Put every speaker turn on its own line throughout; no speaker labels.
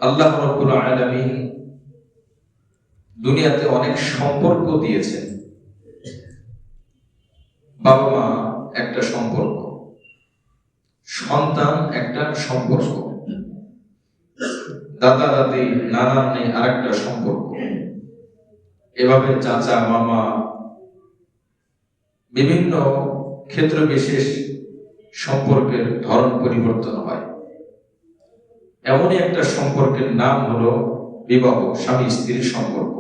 আল্লাহ রাব্বুল আলামিন দুনিয়াতে অনেক সম্পর্ক দিয়েছেন। বাবা মা একটা সম্পর্ক, সন্তান একটা সম্পর্ক, দাদা দাদি নানা নানি আরেকটা সম্পর্ক, এভাবে চাচা মামা, বিভিন্ন ক্ষেত্র বিশেষ সম্পর্কের ধরন পরিবর্তন হয়। এমনই একটা সম্পর্কের নাম হলো বিবাহ, স্বামী স্ত্রীর সম্পর্ক।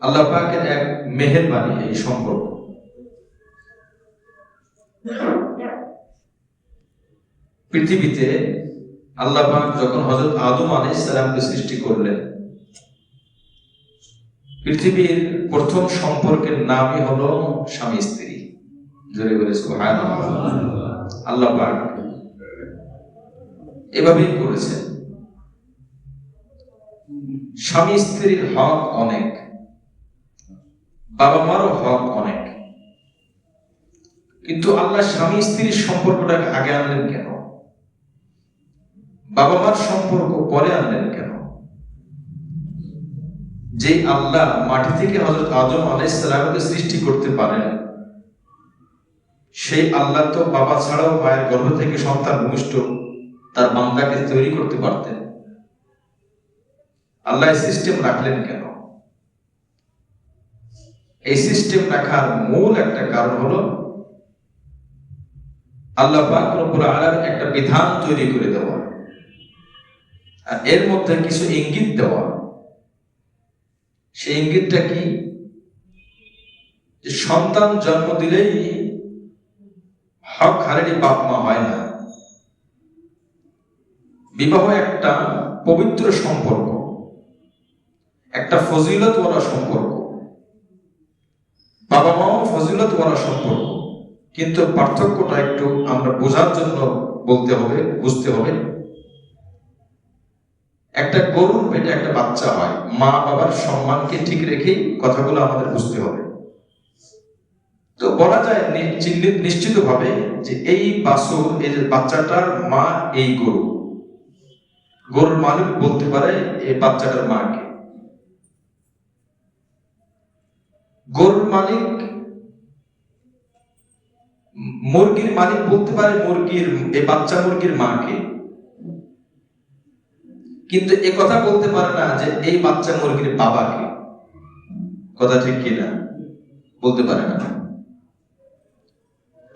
আল্লাহ পাকের এক মেহেরবানি এই সম্পর্ক। পৃথিবীতে আল্লাহ পাক যখন হযরত আদম আলাইহিস সালামকে সৃষ্টি করলেন, পৃথিবীর প্রথম সম্পর্কের নামই হলো স্বামী স্ত্রী। জোরে বলে সুবহানাল্লাহ। আল্লাহ পাক এভাবেই করেছেন। স্বামী স্ত্রীর হক অনেক, বাবা মারও হক অনেক, কিন্তু আল্লাহ স্বামী স্ত্রীর সম্পর্কটাকে আগে আনলেন কেন? বাবা মার সম্পর্ক পরে আনলেন কেন? যে আল্লাহ মাটি থেকে হযরত আদম আলাইহিস সালামকে সৃষ্টি করতে পারেন, সেই আল্লাহ তো বাবা ছাড়াও মায়ের গর্ভ থেকে সন্তান ভূমিষ্ঠ তার বান্দাকে তৈরি করতে পারতেন। আল্লাহ সিস্টেম রাখলেন কেন? এই সিস্টেম রাখার মূল একটা কারণ হলো আল্লাহ পাক রব্বুল আলামিন একটা বিধান তৈরি করে দেওয়া, আর এর মধ্যে কিছু ইঙ্গিত দেওয়া। সেই ইঙ্গিতটা কি? যে সন্তান জন্ম দিলেই হক হারেনি বাপ মা হয় না। বিবাহ একটা পবিত্র সম্পর্ক, একটা ফজিলতওয়ালা সম্পর্ক, বাবা মাও ফজিলতওয়ালা সম্পর্ক, কিন্তু পার্থক্যটা একটু আমরা বোঝার জন্য বলতে হবে, বুঝতে হবে। একটা গরুর পেটে একটা বাচ্চা হয়, মা বাবার সম্মানকে ঠিক রেখেই কথাগুলো আমাদের বুঝতে হবে। তো বলা যায় নিশ্চিত ভাবে যে এই বাছুর, এই যে বাচ্চাটার মা এই গরু, গরুর মালিক বলতে পারে এই বাচ্চাটার মাকে। গরুর মালিক, মুরগির মালিক বলতে পারে মুরগির, এই বাচ্চা মুরগির মাকে, কিন্তু এ কথা বলতে পারে না যে এই বাচ্চা মুরগির বাবাকে। কথা ঠিক কিনা? বলতে পারে না।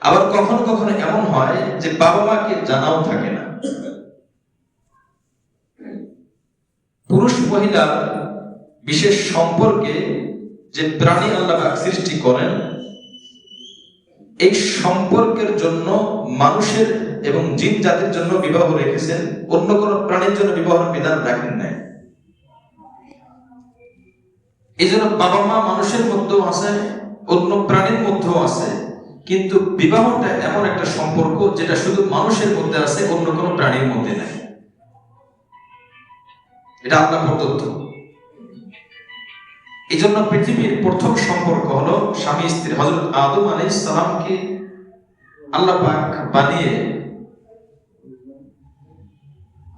আবার কখনো কখনো এমন হয় যে বাবা মাকে জানাও থাকে না। পুরুষ মহিলা বিশেষ সম্পর্কে যে প্রাণী আল্লাহ সৃষ্টি করেন, এই সম্পর্কের জন্য মানুষের এবং জিন জাতির জন্য বিবাহ রেখেছেন, অন্য কোন প্রাণীর জন্য বিবাহের বিধান রাখেন নাই। এই জন্য বাবা মা মানুষের মধ্যেও আছে, অন্য প্রাণীর মধ্যেও আছে, কিন্তু বিবাহটা এমন একটা সম্পর্ক যেটা শুধু মানুষের মধ্যে আছে, অন্য কোন প্রাণীর মধ্যে নাই। এটা আল্লাহ প্রদত্ত। এই জন্য পৃথিবীর প্রথম সম্পর্ক হলো স্বামী স্ত্রী। হযরত আদম আলাইহিস সালামকে আল্লাহ পাক বানিয়ে,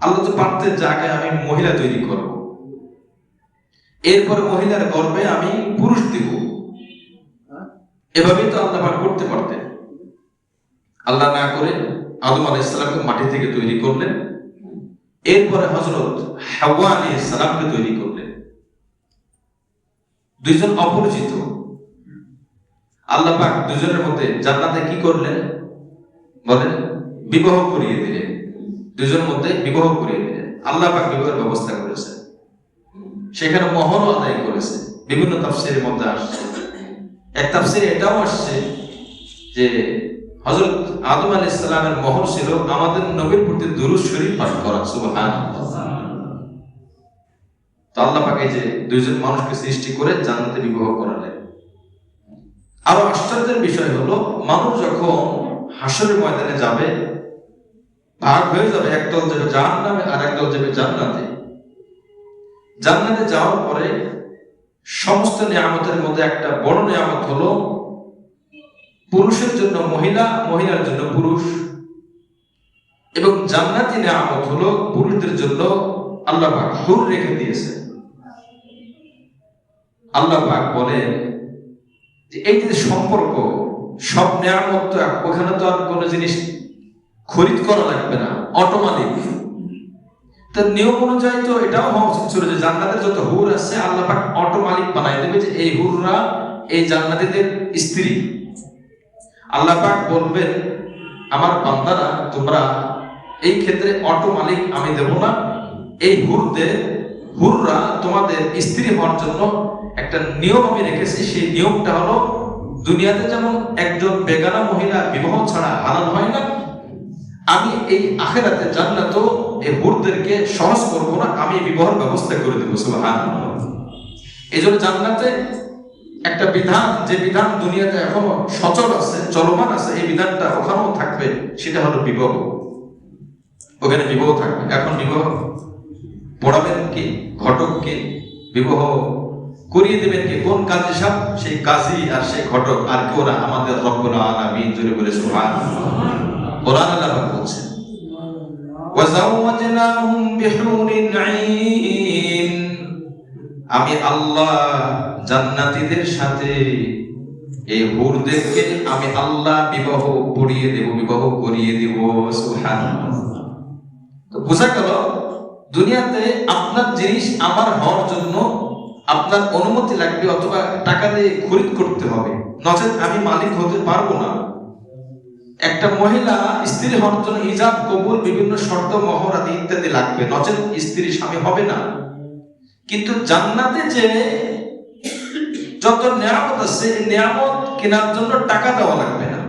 আল্লাহ তো পারতেন জায়গায় আমি মহিলা তৈরি করব, এরপর মহিলার গর্ভে আমি পুরুষ দিব, এভাবেই তো আল্লাহ পাক করতে পারতেন। আল্লাহ না করে আদম আলাইহিস সালামকে মাটি থেকে তৈরি করলেন, এরপরে হযরত হাওয়া আলাইহিস সালামকে তৈরি করলেন। দুইজন অপরিচিত, আল্লাহ পাক দুজনের মধ্যে জান্নাতে কি করলেন বলেন? বিবাহ করিয়ে দিলেন। দুজনের মধ্যে বিবাহ করিয়ে দিলেন। আল্লাহ পাক বিবাহের ব্যবস্থা করেছেন, সেখানে মোহরও আদায় করেছে। বিভিন্ন তাফসীরের মধ্যে আসছে, এক তাফসীরে এটাও আসছে যে হযরত আদম আলাইহিস সালামের মোহর ছিল আমাদের নবীর প্রতি দুরূদ শরীফ পাঠ করা। সুবহানাল্লাহ। তো আল্লাহ পাক এই যে দুইজন মানুষকে সৃষ্টি করে জান্নাতে বিবাহ করালেন। আরো আশ্চর্যের বিষয় হলো, মানুষ যখন হাসরের ময়দানে যাবে, ভাগ হয়ে যাবে, একদল যাবে জাহান্নামে আর একদল যাবে জান্নাতে। জান্নাতে যাওয়ার পরে সমস্ত নিয়ামতের মধ্যে একটা বড় নিয়ামত হলো পুরুষের জন্য মহিলা, মহিলার জন্য পুরুষ। এবং জান্নাতি নিয়ামত হলো পুরুষদের জন্য আল্লাহ পাক হুর রেখে দিয়েছে। আল্লাহ পাক বলেন যে এই যে সম্পর্ক, সব নিয়ামত তো ওখানে তো আর কোনো জিনিস খরিদ করা লাগবে না, অটোমেটিক। তার নিয়ম অনুযায়ী তো এটাও হওয়া উচিত ছিল যে জান্নাতের যত হুর আছে আল্লাহ পাক অটোমেটিক বানাই দেবে যে এই হুররা এই জান্নাতীদের স্ত্রী। আল্লাহ পাক বলবেন আমার বান্দারা তোমরা এই ক্ষেত্রে অটোমেটিক আমি দেব না, এই হুররা তোমাদের স্ত্রী হওয়ার জন্য একটা নিয়ম আমি রেখেছি। সেই নিয়মটা হলো দুনিয়াতে যেমন একজন বেগানা মহিলা বিবাহ ছাড়া হালাল হয় না, আমি এই আখিরাতে জান্নাতে এই হুরদেরকে সহজ করব না, আমি বিবাহের ব্যবস্থা করে দেব। সুবহানাল্লাহ। এইজন্য জান্নাতে একটা বিধান, যে বিধান দুনিয়াতে এখনো সচল আছে, চলমান আছে, এই বিধানটা ওখানেও থাকবে, সেটা হলো বিবাহ। ওখানে বিবাহ থাকবে। এখন বিবাহ পড়াবেন কি, ঘটক কি, বিবাহ করিয়ে দেবেন কি, কোন কাজী সাহেব? সেই কাজী আর সেই ঘটক, আর কেউ না, আমাদের রব্বুল আলামিন। জোরে বলে সুবহানাল্লাহ। কোরআন আল্লাহ বলছে ওয়াজাওয়াজনাহুম বিহুরিন আইন, আমি আল্লাহ জান্নাতীদের সাথে এই হুরদেরকে আমি আল্লাহ বিবাহ পড়িয়ে দেব, বিবাহ করিয়ে দেব। সুবহানাল্লাহ। তো বোঝা গেল দুনিয়াতে আপনার জিনিস আমার হওয়ার জন্য আপনার অনুমতি লাগবে, অথবা টাকা দিয়ে খরিদ করতে হবে, নচেত আমি মালিক হতে পারবো না। একটা মহিলা স্ত্রী হওয়ার জন্য ইজাব কবুল বিভিন্ন শর্ত মোহর আদি ইত্যাদি লাগবে, নচেত স্ত্রী স্বামী হবে না। কিন্তু জান্নাতে যে যত নিয়ামত আছে, এই নিয়ামত কেনার জন্য টাকা দেওয়া লাগবে না,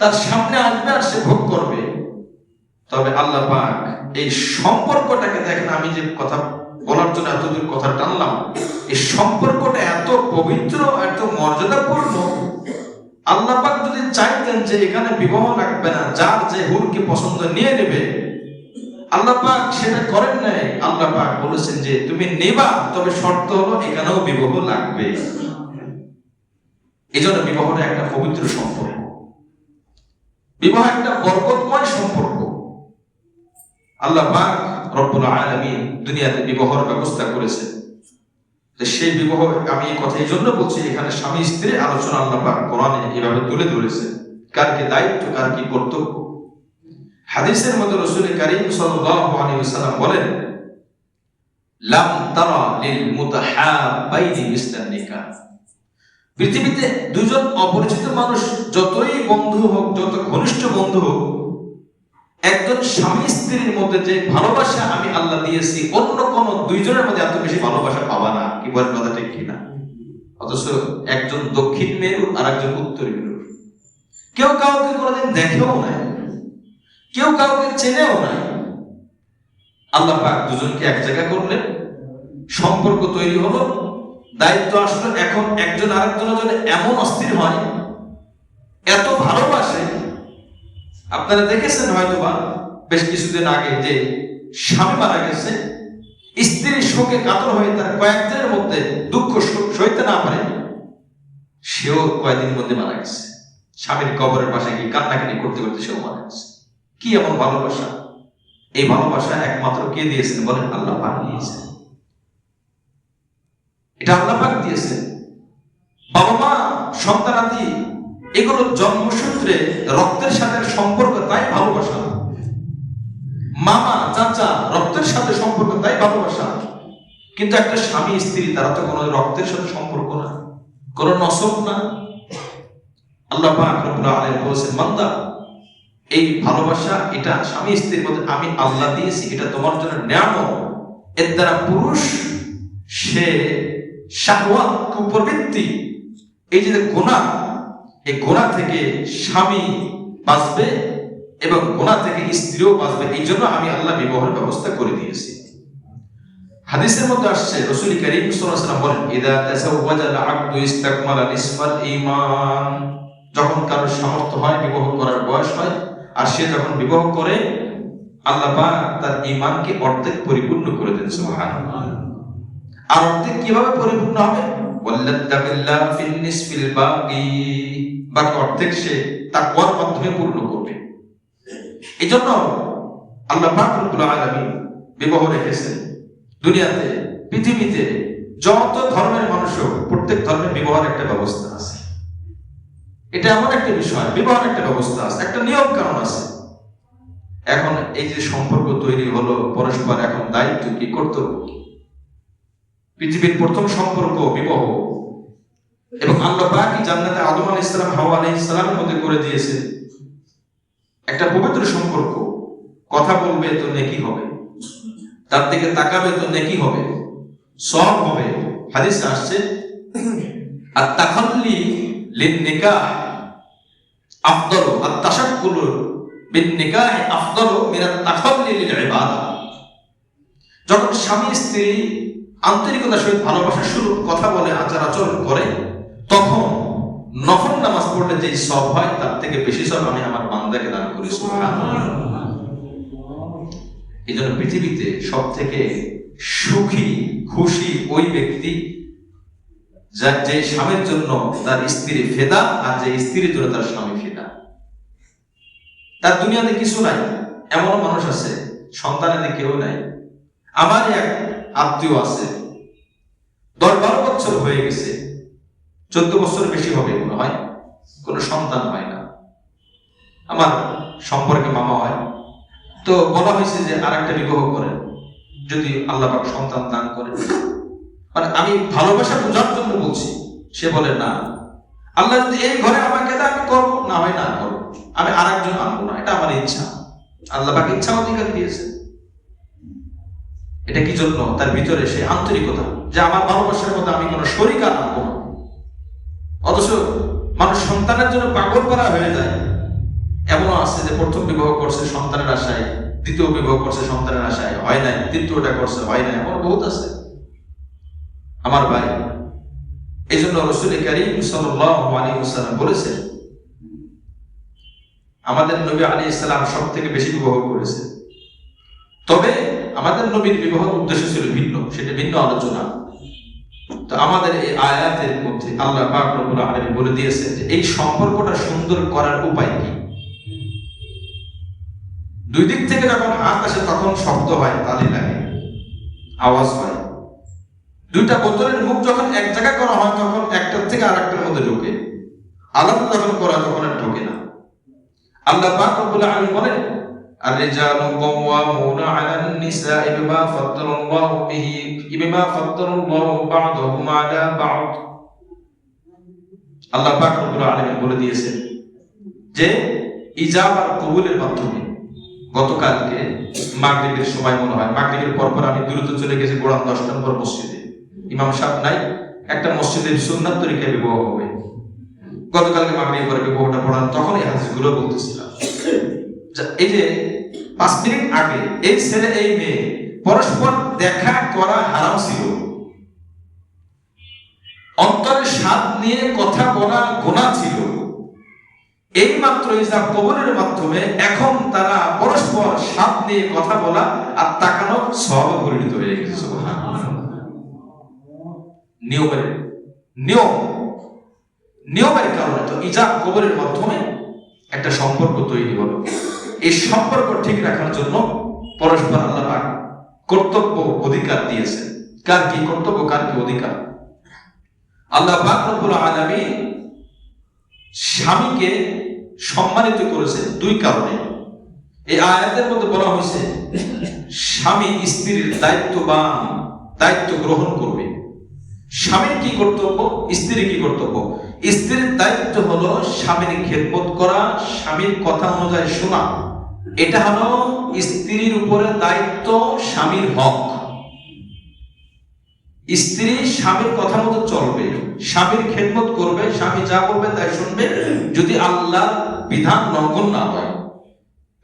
তার সামনে আসবে আর সে ভোগ করবে। তবে আল্লাহ পাক এই সম্পর্কটাকে দেখেন, আমি যে কথা বলার জন্য এতদূর কথা টানলাম, এই সম্পর্কটা এত পবিত্র, এত মর্যাদাপূর্ণ। আল্লাহ পাক যদি চাইতেন যে এখানে বিবাহ লাগবে না, যার যে হুরকে পছন্দ নিয়ে নেবে, আল্লাহ পাক সেটা করেন নাই। আল্লাহ পাক বলেছেন যে তুমি নেবা, তবে শর্ত হলো এখানেও বিবাহ লাগবে। এই জন্য বিবাহটা একটা পবিত্র সম্পর্ক, বিবাহ একটা বরকতময় সম্পর্ক। আল্লাহ পাক রব্বুল আলামিন দুনিয়াতে বিবাহের ব্যবস্থা করেছে। সেই বিবাহ, আমি এই কথা এই জন্য বলছি, এখানে স্বামী স্ত্রী আলোচনা আল্লাহ পাক কোরআনে এভাবে তুলে ধরেছে, কার কি দায়িত্ব, কার কি কর্তব্য। হাদিসের মধ্যে রাসূল কারীম সাল্লাল্লাহু আলাইহি ওয়াসাল্লাম বলেন, লাম তারা লিল মুতাহাব্বাইনি মিসলান নিকাহ। পৃথিবীতে দুজন অপরিচিত মানুষ যতই বন্ধু হোক, যত ঘনিষ্ঠ বন্ধু হোক, একজন স্বামী স্ত্রীর মধ্যে যে ভালোবাসা আমি আল্লাহ দিয়েছি, অন্য কোন দুইজনের মধ্যে এত বেশি ভালোবাসা পাবা না। কি বলেন কথা ঠিক কিনা? অথচ একজন দক্ষিণ মেরু আর একজন উত্তর মেরু, কেউ কাউকে কোনোদিন দেখেও নাই, কেউ কাউকে চেনেও নাই। আল্লাহ পাক দুজনকে এক জায়গা করলেন, সম্পর্ক তৈরি হলো, দায়িত্ব আসলো। এখন একজন আরেকজনের জন্য এমন অস্থির হয়, এত ভালোবাসে। আপনারা দেখেছেন হয়তোবা বেশ কিছুদিন আগে যে স্বামী মারা গেছে, স্ত্রীর শোকে কাতর হয়ে তার কয়েকদিনের মধ্যে দুঃখ সইতে না পারে, সেও কয়েকদিনের মধ্যে মারা গেছে। স্বামীর কবরের পাশে গিয়ে কান্নাকাটি করতে করতে সেও মারা গেছে। কি এমন ভালোবাসা! এই ভালোবাসা একমাত্র কে দিয়েছেন বলেন? আল্লাহ পাক দিয়েছেন। এটা আল্লাহ পাক দিয়েছেন। বাবা মা, সন্তানাদি, এগুলো জন্মসূত্রে রক্তের সাথে সম্পর্ক, তাই ভালোবাসা। মামা চাচা রক্তের সাথে সম্পর্ক, তাই ভালোবাসা। কিন্তু একটা স্বামী স্ত্রী, তারা তো কোনো রক্তের সাথে সম্পর্ক না, কোনো নসব না। আল্লাহ পাক রব্বুল আলামিন বলেছেন, বান্দা এই ভালোবাসা, এটা স্বামী স্ত্রীর মধ্যে আমি আল্লাহ দিয়েছি, এটা তোমার জন্য নিয়ামত। এর দ্বারা পুরুষ সে শাহওয়াত, কুপ্রবৃত্তি, এই যে গুনাহ, এই গুনাহ থেকে স্বামী বাঁচবে এবং গুনাহ থেকে স্ত্রীও বাঁচবে। এই জন্য আমি আল্লাহ বিবাহের ব্যবস্থা করে দিয়েছি। হাদিসের মধ্যে আসছে, রাসূল কারীম সাল্লাল্লাহু আলাইহি ওয়াসাল্লাম বলেন, ইদা তাসাওয়াজা আল-আবদু ইসতাকমালা নিসফাল ঈমান। যখন কারো সামর্থ্য হয়, বিবাহ করার বয়স হয়, আর সে যখন বিবাহ করে, আল্লাহ পাক তার ঈমানকে অর্ধেক পরিপূর্ণ করে দেন। সুবহানাল্লাহ। আর অর্ধেক কিভাবে পরিপূর্ণ হবে? ওয়াল্লাতাকিল্লাহ ফিন নিসফিল বাকি, বাকি অর্ধেক সে তাকওয়ার মাধ্যমে পূর্ণ করবে। এই জন্য আল্লাহ পাক রব্বুল আলামিন বিবাহ রেখেছেন দুনিয়াতে। পৃথিবীতে যত ধর্মের মানুষ হোক, প্রত্যেক ধর্মের বিবাহের একটা ব্যবস্থা আছে। এটা এমন একটা বিষয়, বিবাহের একটা ব্যবস্থা আছে, একটা নিয়ম কানুন আছে। এখন এই যে সম্পর্ক তৈরি হলো পরস্পর, এখন দায়িত্ব কি, কর্তব্য কি? পৃথিবীর প্রথম সম্পর্ক বিবাহ, এবং আল্লাহ পাক জান্নাতে আদম আলাইহিস সালাম হাওয়া আলাইহিস সালামের মধ্যে করে দিয়েছে একটা পবিত্র সম্পর্ক। কথা বলবে তো নেকি হবে, তার দিকে তাকাবে তো নেকি হবে, সওয়াব হবে। হাদিসে আসছে আত-তাখাল্লি লিন-নিকাহ আফদালু, আত-তাশাক্কুলু বিন-নিকাহ আফদালু মিন আত-তাখাল্লি লিল-ইবাদাহ। যখন স্বামী স্ত্রী আন্তরিকতার সহিত ভালোবাসার শুরু কথা বলে, আচার আচরণ করে, তখন নফল নামাজ পড়লে যে সওয়াব হয় তার থেকে বেশি সওয়াব আমি আমার বান্দাকে দান করি। সুবহানাল্লাহ। এই জন্য পৃথিবীতে সব থেকে সুখী খুশি ওই ব্যক্তি যার যে স্বামীর জন্য তার স্ত্রী ফেদা, আর যে স্ত্রীর জন্য তার স্বামী ফেদা। তার দুনিয়াতে কিছু নাই, এমন মানুষ আছে সন্তানের কেউ নাই। আমার এক আত্মীয় আছে, 10-12 বছর হয়ে গেছে, 14 বছর বেশি হবে মনে হয়, কোনো সন্তান হয় না। আমার সম্পর্কে মামা হয়, তো বলা হয়েছে যে আর একটা বিবাহ করেন যদি আল্লাহ পাক সন্তান দান করেন। মানে আমি ভালোবাসা বোঝার জন্য বলছি। সে বলে না, আল্লাহ যদি এই ঘরে আমাকে দেয় আমি করবো, না হয় না করবো, আমি আর একজন আনবো না, এটা আমার ইচ্ছা। আল্লাহ পাক ইচ্ছা অধিকার দিয়েছে। এটা কি জন্য? তার ভিতরে সে আন্তরিকতা, যে আমার ভালোবাসার মধ্যে আমি কোনো শরীক আনবো না। অথচ মানুষ সন্তানের জন্য পাগল করা হয়ে যায়। এমনও আছে যে প্রথম বিবাহ করছে সন্তানের আশায়, দ্বিতীয় বিবাহ করছে সন্তানের আশায়, হয় নাই, তৃতীয়টা করছে, হয় নাই, এমন বহুত আছে আমার ভাই। এই জন্য রাসূল কারীম সাল্লাল্লাহু আলাইহি ওয়াসাল্লাম বলেছেন, আমাদের নবী আলাইহিস সালাম সব থেকে বেশি বিবাহ করেছে। তবে আমাদের নবীর বিবাহের উদ্দেশ্য ছিল ভিন্ন, সেটা ভিন্ন আলোচনা। তো আমাদের এই আয়াতের মধ্যে আল্লাহ পাক রব্বুল আলামিন বলে দিয়েছেন যে এই সম্পর্কটা সুন্দর করার উপায় কি। দুই দিক থেকে যখন হাত আসে তখন শব্দ হয়, তালি লাগে, আওয়াজ হয়। দুইটা বোতলের মুখ যখন এক জায়গায় করা হয় তখন একটার থেকে আরেকটার মধ্যে ঢোকে, আলাদা যখন করা তখন আর ঢোকে না। আল্লাহ পাক রব্বুল আলামিন বলেন, আর-রিজালু কাওয়ামুনা আলান নিসাই বিমা ফাদ্দালাল্লাহু বা'দাহুম আলা বা'দ। আল্লাহ পাক রব্বুল আলামিন বলে দিয়েছেন যে ইজাব আর কবুলের মাধ্যমে, গতকালকে মাগরিবের সময় মনে হয়, মাগরিবের পর আমি দ্রুত চলে গেছি গোড়ান 10 নম্বর মসজিদে, ইমাম সাহেব নাই, একটা মসজিদের সুন্নাত তরিকায় বিবাহ হবে। গতকালকে মাগরিবের পরে বিবাহটা পড়ান, তখন এই হাদিসগুলো বলতেছিলাম। এই যে 5 মিনিট আগে এই ছেলে এই মেয়ে পরস্পর দেখা করা হারাম ছিল, অন্তরের স্বাদ নিয়ে কথা বলা গুনাহ ছিল। এই মাত্র ইজাব কবুলের মাধ্যমে এখন তারা পরস্পর স্বাদ নিয়ে কথা বলা আর তাকানো সওয়াবে পরিণত হয়ে গেছে। সুবহানাল্লাহ। নিয়মের কারণে তো ইজাব কবুলের মাধ্যমে একটা সম্পর্ক তৈরি হলো। এই সম্পর্ক ঠিক রাখার জন্য পরস্পর আল্লাহ পাক কর্তব্য অধিকার দিয়েছেন। কার কি কর্তব্য, কার কি অধিকার? আল্লাহ পাক রব্বুল আলামিন স্বামীকে সম্মানিত করেছেন দুই কারণে। এই আয়াতের মধ্যে বলা হয়েছে স্বামী স্ত্রীর দায়িত্ব গ্রহণ করবে। স্বামীর কি কর্তব্য, স্ত্রীর কি কর্তব্য? স্ত্রীর দায়িত্ব হলো স্বামীর খেদমত করা, স্বামীর কথা অনুযায়ী শোনা। এটা হলো স্ত্রীর উপরে দায়িত্ব, স্বামীর হক। স্ত্রী স্বামীর কথা মতো চলবে, স্বামীর খেদমত করবে, স্বামী যা বলবে তাই শুনবে, যদি আল্লাহর বিধান লঙ্ঘন না হয়।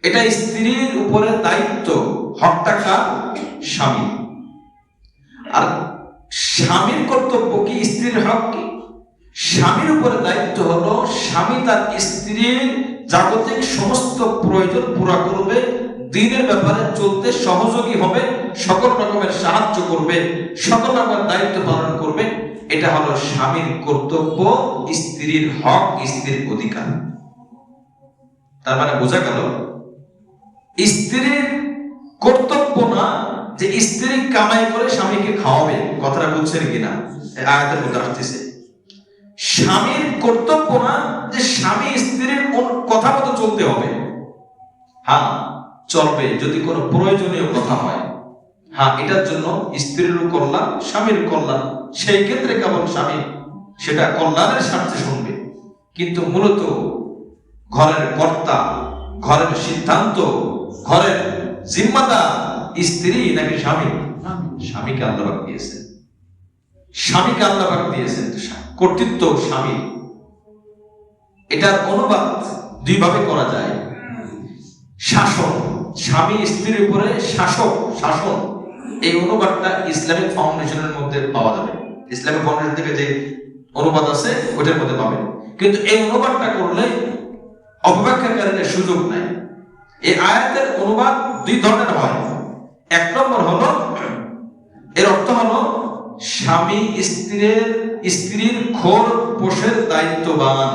এটা স্ত্রীর উপরে দায়িত্ব, হকটা কার? স্বামী। আর স্বামীর কর্তব্য কি, স্ত্রীর হক কি? স্বামীর উপরে দায়িত্ব হলো স্বামী তার স্ত্রীর জাগতিক সমস্ত প্রয়োজন পুরা করবে, দ্বীনের ব্যাপারে চলতে সহযোগী হবে, সকল রকমের সাহায্য করবে, সকল রকমের দায়িত্ব পালন করবে। এটা হলো স্বামীর কর্তব্য, স্ত্রীর হক, স্ত্রীর অধিকার। তার মানে বোঝা গেল স্ত্রীর কর্তব্য না যে স্ত্রী কামাই করে স্বামীকে খাওয়াবে, কথাটা বুঝছেন কিনা? আয়াতের মধ্যে আসতেছে স্বামীর কর্তব্য না যে স্বামী স্ত্রীর কথা মতো চলতে হবে। হ্যাঁ চলবে যদি কোনো প্রয়োজনীয় কথা হয়, হ্যাঁ এটার জন্য স্ত্রীরও কল্যাণ স্বামীর কল্যাণ, সেই ক্ষেত্রে কেবল স্বামী সেটা কল্যাণের স্বার্থে শুনবে। কিন্তু মূলত ঘরের কর্তা, ঘরের সিদ্ধান্ত, ঘরের জিম্মাদার স্ত্রী নাকি স্বামী? স্বামীকে আল্লাহ দিয়েছেন, স্বামীকে আল্লাহ দিয়েছেন, কর্তৃত্ব স্বামী। এটার অনুবাদ দুই ভাবে করা যায়। শাসন, স্বামী স্ত্রীর উপরে শাসক, শাসন, এই অনুবাদটা ইসলামিক ফাউন্ডেশনের মধ্যে পাওয়া যাবে। ইসলামিক ফাউন্ডেশন থেকে যে অনুবাদ আছে ওটার মধ্যে পাবেন। কিন্তু এই অনুবাদটা করলে অপব্যাখ্যাকারীদের সুযোগ নাই। এই আয়াতের অনুবাদ দুই ধরনের হয়। এক নম্বর হলো, এর অর্থ হলো স্বামী স্ত্রীর খোর পোষের দায়িত্ববান।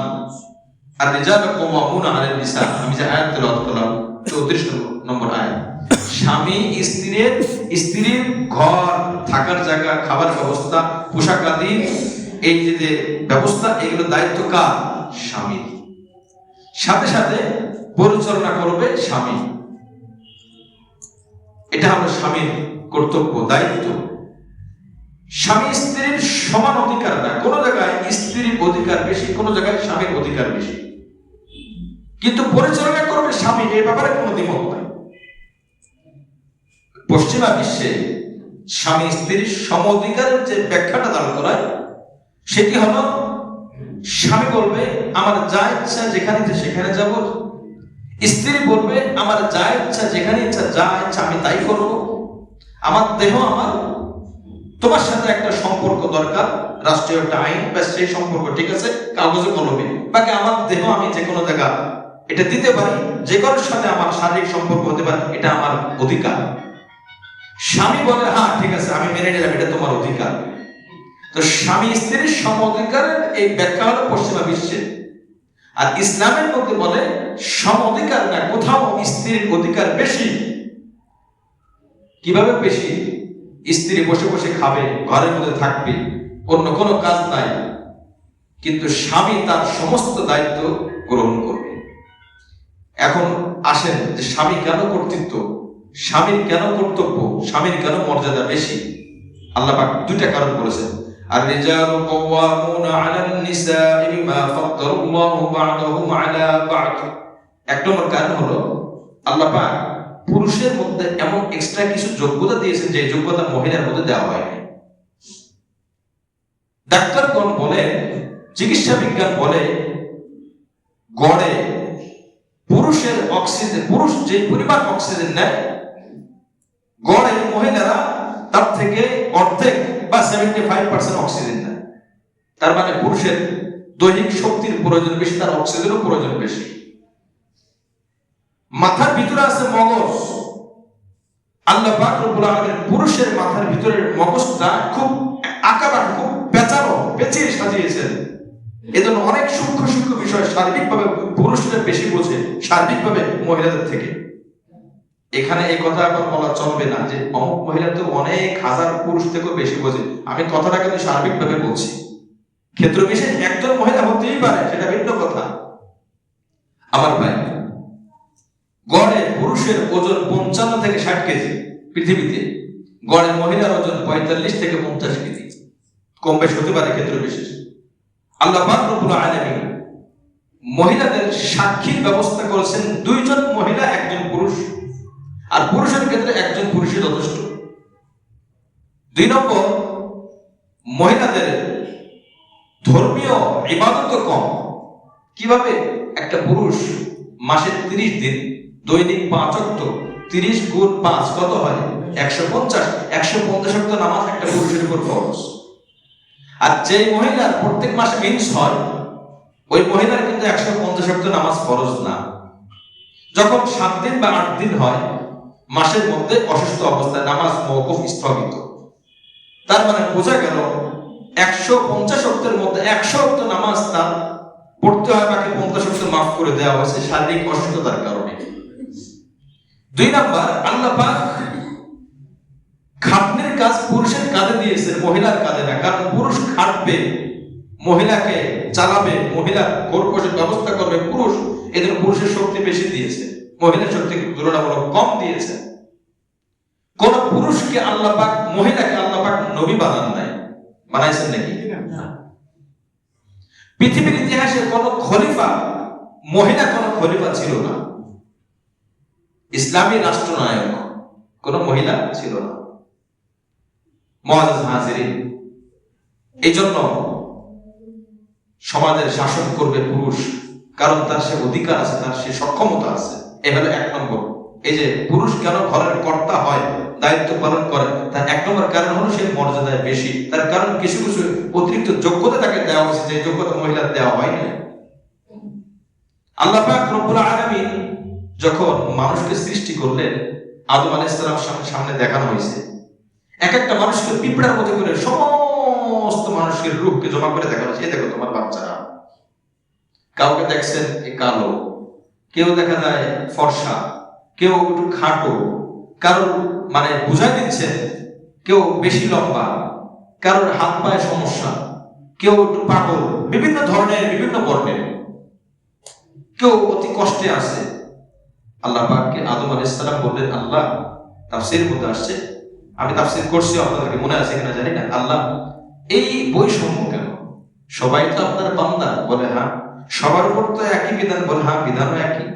আর রিজাল কওয়ামুনা আলাল নিসা, আমি যে আয়াত তেলাওয়াত করলাম 34 নম্বর আয়াত, স্বামী স্ত্রীর ঘর, থাকার জায়গা, খাবার ব্যবস্থা, পোশাক আদি এই যে ব্যবস্থা, এগুলো দায়িত্ব কার? স্বামী। সাথে সাথে পরিচালনা করবে স্বামী। এটা হলো স্বামীর কর্তব্য, দায়িত্ব। স্বামী স্ত্রীর সমান অধিকার না, কোন জায়গায় স্ত্রীর অধিকার বেশি, কোন জায়গায় স্বামীর অধিকার বেশি, কিন্তু পরিচালনা করবে স্বামী, এই ব্যাপারে কোনো দ্বিমত নাই। পশ্চিমা বিশ্বে স্বামী স্ত্রীর সম অধিকারের যে ব্যাখ্যাটা দাঁড় করায় সেটি হলো, স্বামী বলবে আমার যা ইচ্ছা যেখানে ইচ্ছা সেখানে যাব, স্ত্রী বলবে আমার যা ইচ্ছা যেখানে ইচ্ছা যা ইচ্ছা আমি তাই করব, আমার দেহ আমার, তোমার সাথে একটা সম্পর্ক দরকার, রাষ্ট্রীয় একটা আইন বা সেই সম্পর্ক ঠিক আছে কাগজে কলমে, বাকি আমার দেহ আমি যে কোনো জায়গা এটা দিতে পারি, যে কারোর সাথে আমার শারীরিক সম্পর্ক হতে পারে, এটা আমার অধিকার। স্বামী বলে হ্যাঁ ঠিক আছে আমি মেনে নিলাম, এটা তোমার অধিকার। তো স্বামী স্ত্রীর সম অধিকারের এই ব্যাখ্যা হলো পশ্চিমা বিশ্বে। আর ইসলামের মধ্যে বলে সম অধিকার না, কোথাও স্ত্রীর অধিকার বেশি। কিভাবে বেশি? স্ত্রী বসে বসে খাবে, ঘরের মধ্যে থাকবে, অন্য কোনো কাজ নাই, কিন্তু স্বামী তার সমস্ত দায়িত্ব গ্রহণ করবে। এখন আসেন যে স্বামী কেন কর্তৃত্ব, স্বামীর কেন কর্তব্য, স্বামীর কেন মর্যাদা বেশি? আল্লাহ পাক দুইটা কারণ বলেছেন। আর রিজালু কাওয়ামুনা আলান নিসাই বিমা ফাদ্দালাল্লাহু বা'দাহুম আলা বা'দ। এক নম্বর কারণ হলো আল্লাহ পাক পুরুষের মধ্যে এমন এক্সট্রা কিছু যোগ্যতা দিয়েছেন যে যোগ্যতা মহিলার মধ্যে দেওয়া হয়নি। ডাক্তারগণ বলে, চিকিৎসা বিজ্ঞান বলে, গড়ে পুরুষের অক্সিজেন, পুরুষ যে পরিমাণ অক্সিজেন নেয় গড়ে মহিলারা তার থেকে অর্ধেক বা 75% অক্সিজেন নেয়। তার মানে পুরুষের দৈহিক শক্তির প্রয়োজন বেশি, তার অক্সিজেনও প্রয়োজন বেশি। মাথার ভিতরে আছে মগজ। আল্লাহ পাক রব্বুল আলামিন পুরুষের মাথার ভিতরের মগজটা খুব আঁকাবাঁকা, খুব পেঁচানো, পেঁচিয়ে সাজিয়েছেন। এজন্য অনেক সূক্ষ্ম সূক্ষ্ম বিষয় শারীরিকভাবে পুরুষরা বেশি বোঝে শারীরিকভাবে মহিলাদের থেকে। এখানে এই কথা আবার বলা চলবে না যে অমুক মহিলা তো অনেক হাজার পুরুষ থেকেও বেশি বোঝে। আমি কথাটা কিন্তু সার্বিকভাবে বলছি। ক্ষেত্র বিশেষ একজন মহিলা হতেই পারে, সেটা ভিন্ন কথা। আমার ভাই, গড়ে পুরুষের ওজন 55 থেকে 60 কেজি পৃথিবীতে, গড়ে মহিলার ওজন 45 থেকে 50 কেজি, কম বেশ হতে পারে ক্ষেত্র বিশেষ। আল্লাহ পাক রব্বুল আলামিন মহিলাদের সাক্ষীর ব্যবস্থা করেছেন 2 জন মহিলা 1 জন পুরুষ, আর পুরুষের ক্ষেত্রে 1 জন পুরুষই যথেষ্ট। 2 নম্বর, মহিলাদের ধর্মীয় ইবাদত কম। কিভাবে? একটা পুরুষ মাসে 30 দিন, দৈনিক 5 ওয়াক্ত, 30 গুণ 5 কত হয়? 150 ওয়াক্ত নামাজ একটা পুরুষের উপর ফরজ। আর যে মহিলার প্রত্যেক মাসে মেন্স হয় ওই মহিলার কিন্তু 150 ওয়াক্ত নামাজ ফরজ না। যখন 7 দিন বা 8 দিন হয় মাসের মধ্যে অসুস্থ অবস্থায় নামাজ মওকুফ, স্থগিত। তার মানে বোঝা গেল 150 ওয়াক্তের মধ্যে 100 ওয়াক্ত নামাজ তার পড়তে হয়, বাকি 50 ওয়াক্ত মাফ করে দেওয়া হয়েছে শারীরিক অসুস্থতার কারণে। দুই নাম্বার, আল্লাহ পাক খাটনির কাজ পুরুষের কাঁধে দিয়েছেন, মহিলার কাঁধে না। কারণ পুরুষ খাটবে, মহিলাকে চালাবে, মহিলা ঘর-পোষের ব্যবস্থা করবে পুরুষ। এজন্য পুরুষের শক্তি বেশি দিয়েছে, মহিলার শক্তি তুলনামূলক কম দিয়েছে। কোন পুরুষকে আল্লাহ পাক, মহিলাকে আল্লাহ পাক নবী বানান নাই। বানাইছেন নাকি? পৃথিবীর ইতিহাসে কোন খলিফা, মহিলা কোন খলিফা ছিল না। ইসলামী রাষ্ট্রনায়ক কোন মহিলা ছিল না। মুআজ্জাজ হাজিরিন, এই জন্য সমাজের শাসন করবে পুরুষ, কারণ তার সে অধিকার আছে, তার সে সক্ষমতা আছে। এই হলো এক নম্বর। এই যে পুরুষ কেন ঘরের কর্তা হয়, দায়িত্ব পালন করে, তার এক নম্বর কারণ হলো সে মর্যাদায় বেশি। তার কারণ কিছু কিছু অতিরিক্ত যোগ্যতা তাকে দেওয়া হয়েছে, যে যোগ্যতা মহিলার দেওয়া হয় না। আল্লাহ পাক রব্বুল আলামিন যখন মানুষকে সৃষ্টি করলেন, আদম আলাইহিস সালামের সামনে দেখানো হয়েছে, এক একটা মানুষকে পিঁপড়ার মতো করে সমস্ত মানুষের রূপকে জমা করে দেখানো হয়েছে। এই দেখো তোমার বাচ্চারা, কাউকে দেখছেন এ কালো, কেউ দেখা যায় ফর্সা, কেউ একটু খাটো, কারোর মানে বুঝাই দিচ্ছেন, কেউ বেশি লম্বা, কারোর হাত পায়ে সমস্যা, কেউ একটু পাগল, বিভিন্ন ধরনের, বিভিন্ন বর্ণের, কেউ অতি কষ্টে আছে। আল্লাহ পাককে আদম আলাইহিস সালাম বললেন, আল্লাহ, তাফসীরের মধ্যে আসছে, আমি তাফসীর করছি, আপনাদেরকে মনে আছে কিনা জানি না, আল্লাহ এই বৈষম্য কেন? সবাই তো আপনার বান্দা। বলে হ্যাঁ। সবার উপর তো একই বিধান? বলে হ্যাঁ, বিধানও একই।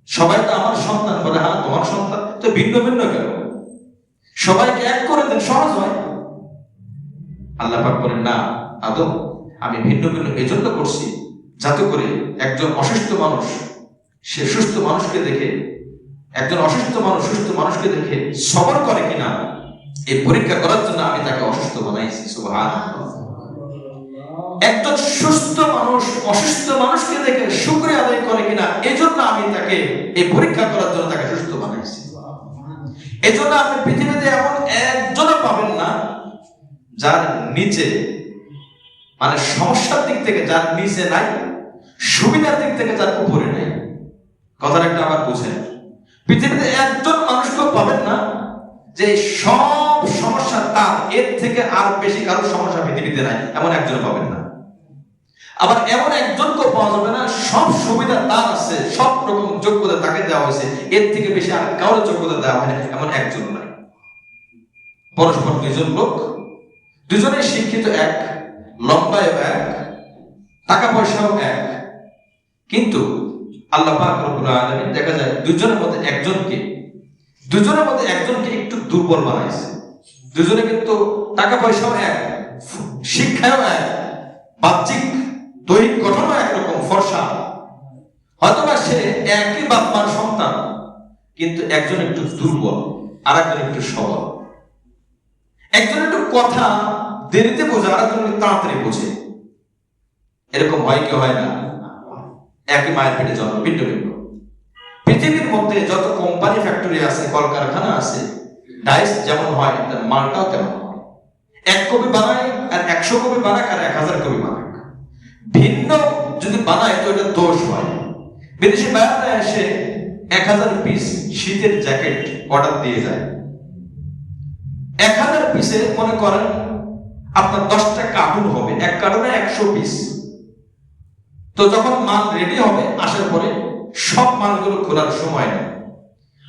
সবাই তো আমার সন্তান? বলে হ্যাঁ, তোমার সন্তান। তো ভিন্ন ভিন্ন কেন? সবাইকে এক করে দেন, সহজ হয়। আল্লাহ পাক বলেন, না আদম, আমি ভিন্ন ভিন্ন এজন্য করছি যাতে করে একজন অসুস্থ মানুষ সে সুস্থ মানুষকে দেখে, একজন অসুস্থ মানুষ সুস্থ মানুষকে দেখে সবর করে কিনা, এই পরীক্ষা করার জন্য আমি তাকে অসুস্থ বানাইছি। সুবহানাল্লাহ। একজন সুস্থ মানুষ অসুস্থ মানুষকে দেখে শুকরিয়া আদায় করে কিনা, এজন্য আমি তাকে এই পরীক্ষা করার জন্য তাকে সুস্থ বানাইছি। এজন্য আপনি পৃথিবীতে এমন একজনও পাবেন না যার নিচে, মানে সমস্যার দিক থেকে যার নিচে নাই, সুবিধার দিক থেকে যার উপরে নাই। কথাটা একটা আবার বুঝেন। পৃথিবীতে একজন মানুষকেও পাবেন না যে সব সমস্যা তার, এর থেকে আর বেশি কারোর সমস্যা পৃথিবীতে নাই, এমন একজন পাবেন না। আবার এমন একজনকেও পাওয়া যাবে না সব সুবিধা তার আছে, সব রকম যোগ্যতা তাকে দেওয়া হয়েছে, এর থেকে বেশি আর কারোর যোগ্যতা দেওয়া হয় না, এমন একজন নাই। পরস্পর দুইজন লোক, দুজনেই শিক্ষিত এক, লম্বায়ও এক, টাকা পয়সাও এক, কিন্তু আল্লাহ পাক রব্বুল আলামিন দেখা যায় দুজনের মধ্যে একজনকে একটু দুর্বল বানাইছে। দুজনে কিন্তু টাকা পয়সাও এক, শিক্ষাও এক, বাহ্যিক দৈহিক গঠনও একরকম, ফর্সা, হয়তোবা সে একই বাপ মার সন্তান, কিন্তু একজন একটু দুর্বল আর একজন একটু সবল। একজন একটু কথা দেরিতে বোঝে, আর একজন তাড়াতাড়ি বোঝে। এরকম হয় কি হয় না? একই মায়ের পেটে জন্ম, ভিন্ন ভিন্ন। পৃথিবীর মধ্যে যত কোম্পানি ফ্যাক্টরি আছে, কলকারখানা আছে, ডাইস যেমন হয় তার মালটাও তেমন হয়। 1 কপি বানায় আর 100 কপি বানাক আর 1000 কপি বানাক, ভিন্ন যদি বানায় তো এটা দোষ হয়। বিদেশি বায়াররা এসে 1000 পিস শীতের জ্যাকেট অর্ডার দিয়ে যায়। 1000 পিসে মনে করেন আপনার 10টা কার্টুন হবে, এক কার্টুনে 100 পিস। তো যখন মাল রেডি হবে, আসার পরে সব মালগুলো খোলার সময় নেই,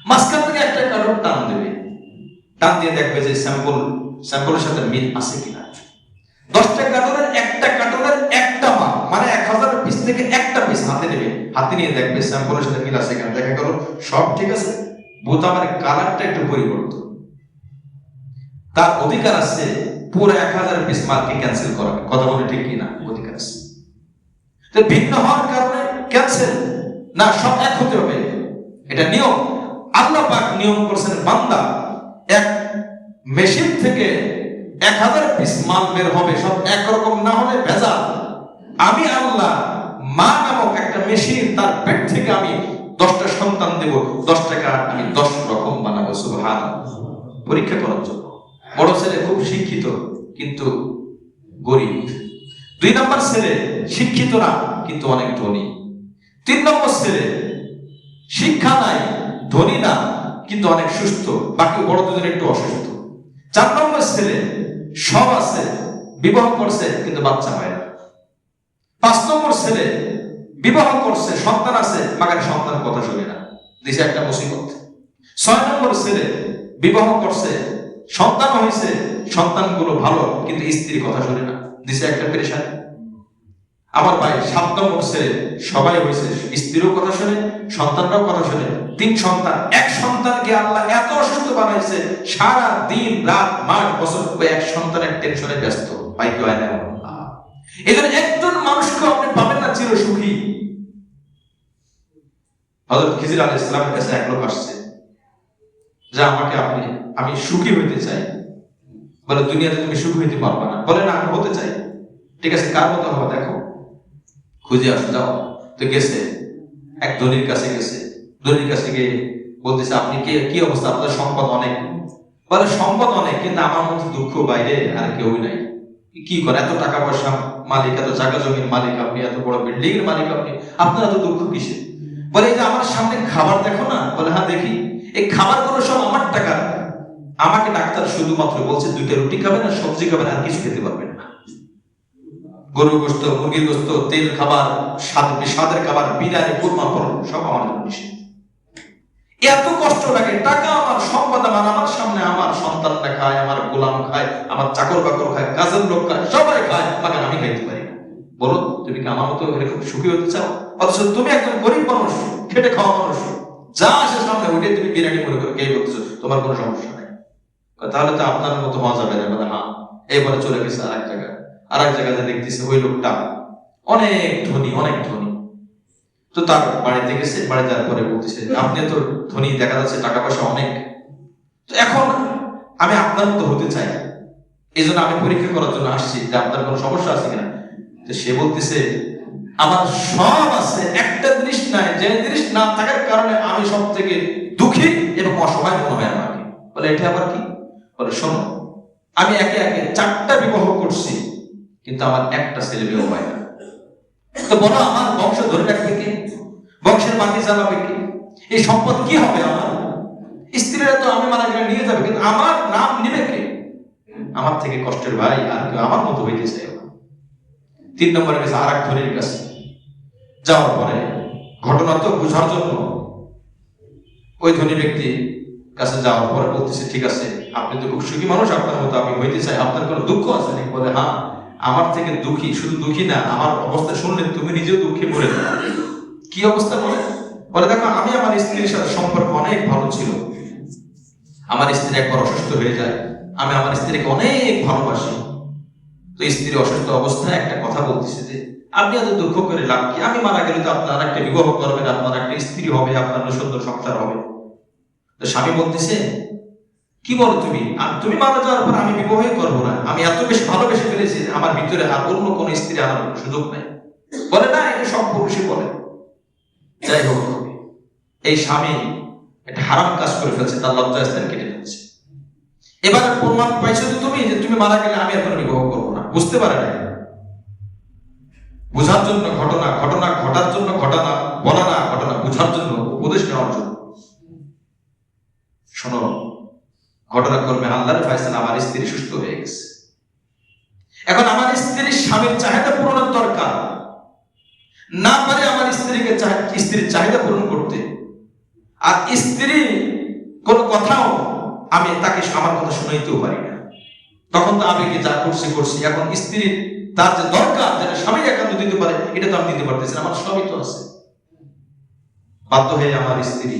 মাঝখান থেকে একটা কার্টুন টান দেবে, টান দিয়ে দেখবে যে স্যাম্পলের সাথে মিল আছে কিনা। 10টা কার্টুনের একটা কার্টুনের একটা মাল, মানে 1000 পিস থেকে একটা পিস হাতে নেবে, হাতে নিয়ে দেখবে স্যাম্পলের সাথে মিল আছে কিনা। দেখা গেল সব ঠিক আছে, বোতামের কালারটা একটু পরিবর্তন। তার অধিকার আছে পুরো 1000 পিস মালকে ক্যান্সেল করার। কথা বলে ঠিক কিনা? অধিকার আছে। তো ভিন্ন হওয়ার কারণে ক্যান্সেল না, সব এক হতে হবে, এটা নিয়ম। আল্লাহ পাক নিয়ম করেছেন, বান্দা এক মেশিন থেকে 1000 পিস মাল বের হবে, সব একরকম না হলে ভেজাল। আমি আল্লাহ মা নামক একটা মেশিন, তার পেট থেকে আমি 10টা সন্তান দেব, 10 টাকা আমি 10 রকম বানাবো। সুবহানাল্লাহ। পরীক্ষা করার জন্য। বড় ছেলে খুব শিক্ষিত কিন্তু গরিব। 2 নম্বর ছেলে শিক্ষিত না কিন্তু অনেক ধনী। 3 নম্বর ছেলে শিক্ষা নাই, ধনী না, কিন্তু অনেক সুস্থ, বাকি বড় দুজন একটু অসুস্থ। 4 নম্বর ছেলে সব আছে, বিবাহ করছে কিন্তু বাচ্চা হয় না। 5 নম্বর ছেলে বিবাহ করছে, সন্তান আছে, মাগার সন্তান কথা শুনে না, দিছে একটা মুসিবত। 6 নম্বর ছেলে বিবাহ করছে, সন্তান হয়েছে, সন্তানগুলো ভালো কিন্তু স্ত্রীর কথা শুনে না, দিছে একটা পেরেশানি। আমার ভাই 7 নম্বর ছেলে সবাই হয়েছে, স্ত্রীরও কথা শুনে, সন্তানরাও কথা শুনে, 3 সন্তান। এক সন্তানকে আল্লাহ এত অসুস্থ বানাইছে, সারা দিন রাত মাস বছর ওই এক সন্তানের টেনশনে ব্যস্ত, ভাই কি হয় না? এই জন্য একজন মানুষকে আপনি পাবেন না চির সুখী। হযরত খিজির আলাইহিস সালামের কাছে এক লোক আসছে, যে আমাকে আমি সুখী হইতে চাই। বলে দুনিয়াতে তুমি সুখী হইতে পারবে না। বলে না, আমি হতে চাই। ঠিক আছে, কার মতো হবে দেখো, খুঁজে আসো, যাও। তো গেছে, এক ধনীর কাছে গেছে। ধনীর কাছে গিয়ে বলতেছে, আপনি কি অবস্থা, আপনার সম্পদ অনেক? বলে সম্পদ অনেক, কিন্তু আমার মতো দুঃখ বাইরে আর কেউই নাই। কি করে, এত টাকা পয়সা মালিক, এত জায়গা জমির মালিক আপনি, এত বড় বিল্ডিং এর মালিক আপনি, আপনার এত দুঃখ কিসে? বলে এই যে আমার সামনে খাবার দেখো না। বলে হ্যাঁ দেখি। এই খাবারগুলো সব আমার টাকা। আমাকে ডাক্তার শুধুমাত্র বলছে 2টা রুটি খাবেন আর সবজি খাবেন, আর কিছু খেতে পারবেন না। গরুর গোশত, মুরগির গোশত, তেল খাবার, স্বাদের খাবার, বিরিয়ানি, কুরমা ফলন সব আমার জন্য নিষেধ। এত কষ্ট লাগে, টাকা আমার, সম্পদ আমার, আমার সামনে আমার সন্তানরা খায়, আমার গোলাম খায়, আমার চাকর বাকর খায়, কাজের লোক খায়, সবাই খায়, বাগান আমি খাইতে পারি না। বলো তুমি কি আমার মতো এরকম সুখী হতে চাও? অথচ তুমি একজন গরিব মানুষ, খেটে খাওয়া মানুষ, যা আসে সামনে ওইটাই তুমি বিরিয়ানি মনে করে কে বলতেছো, তোমার কোনো সমস্যা নাই। তাহলে তো আপনার মতো মজা বেড়ে। বলে হ্যাঁ। এবারে চলে গেছে আর এক জায়গায় দেখতেছে ওই লোকটা অনেক ধনী, অনেক ধনী। তো তার বাড়িতে গেছে, বাড়ি যাওয়ার পরে বলতেছে, আপনি তো ধনী, দেখা যাচ্ছে টাকা পয়সা অনেক, তো এখন আমি আপনার মতো হতে চাই, এই জন্য আমি পরীক্ষা করার জন্য আসছি যে আপনার কোনো সমস্যা আছে কিনা। তো সে বলতেছে, আমার সব আছে, একটা জিনিস নাই, যে জিনিস না থাকার কারণে আমি সব থেকে দুঃখী এবং অসহায় মনে হয় আমাকে। বলে এটা আবার কি? বলে শোনো, আমি একে 4টা বিবাহ করছি, কিন্তু আমার একটা ছেলে বিয়ে হয় না। তো বলো আমার বংশ ধরে রাখবে কে? বংশের বাতি জ্বালাবে কে? এই সম্পদ কি হবে আমার? স্ত্রীরা তো আমি মারা গেলে নিয়ে যাবে, কিন্তু আমার নাম নিবে কে? আমার থেকে কষ্টের ভাই আর কেউ আমার মতো হইতে চাই না। 3 নম্বরে গেছে আর এক ধনীর কাছে। যাওয়ার পরে ঘটনা তো বোঝার জন্য ওই ধনী ব্যক্তি কাছে যাওয়ার পরে বলতেছে, ঠিক আছে আপনি তো খুব সুখী মানুষ, আপনার মতো আমি হইতে চাই, আপনার কোনো দুঃখ আছে নাকি? বলে হ্যাঁ, আমার থেকে দুঃখী, শুধু দুঃখী না, আমার অবস্থা শুনলে তুমি নিজেও দুঃখে মরে যাবে। কি অবস্থা বলে দেখো, আমি আমার স্ত্রীর সাথে সম্পর্ক অনেক ভালো ছিল, আমার স্ত্রী একবার অসুস্থ হয়ে যায়, আমি আমার স্ত্রীকে অনেক ভালোবাসি। তো স্ত্রী অসুস্থ অবস্থায় একটা কথা বলতেছে যে আপনি এত দুঃখ করে লাভ কি, আমি মারা গেলে তো আপনার একটা বিবাহ করবেন, আপনার একটা স্ত্রী হবে, আপনার সুন্দর সংসার হবে। তো স্বামী বলতেছে, কি বলো তুমি, তুমি মারা যাওয়ার পর আমি বিবাহই করবো না, আমি এত বেশি ভালোবেসে ফেলেছি, আমার ভিতরে আর অন্য কোন স্ত্রী আনার সুযোগ নাই। বলে না, এটা সব পুরুষই বলে। যাই হোক, এই স্বামী একটা হারাম কাজ করে ফেলছে, তার লজ্জাস্থান কেটে ফেলছে। এবার প্রমাণ পাইছো তো তুমি, যে তুমি মারা গেলে আমি এখন বিবাহ করবো না। বুঝতে পারে না, বোঝার জন্য ঘটনা ঘটার জন্য ঘটনা বলা না, ঘটনা বোঝার জন্য, উপদেশ নেওয়ার জন্য। শোনো, ঘটনা করবে আল্লাহর ফয়সালা, আমার স্ত্রী সুস্থ হয়ে গেছে, এখন আমার স্ত্রীর স্বামীর চাহিদা পূরণের দরকার, না পারে আমার স্ত্রীর চাহিদা পূরণ করতে, আর স্ত্রী কোন কথাও আমি তাকে আমার কথা শুনাইতেও পারি না, তখন তো আবেগে যা করছি। এখন স্ত্রী তার যে দরকার, যেটা স্বামী একান্ত দিতে পারে, এটা তো আমি দিতে পারতেছি না, আমার সবই তো আছে। বাধ্য হয়ে আমার স্ত্রী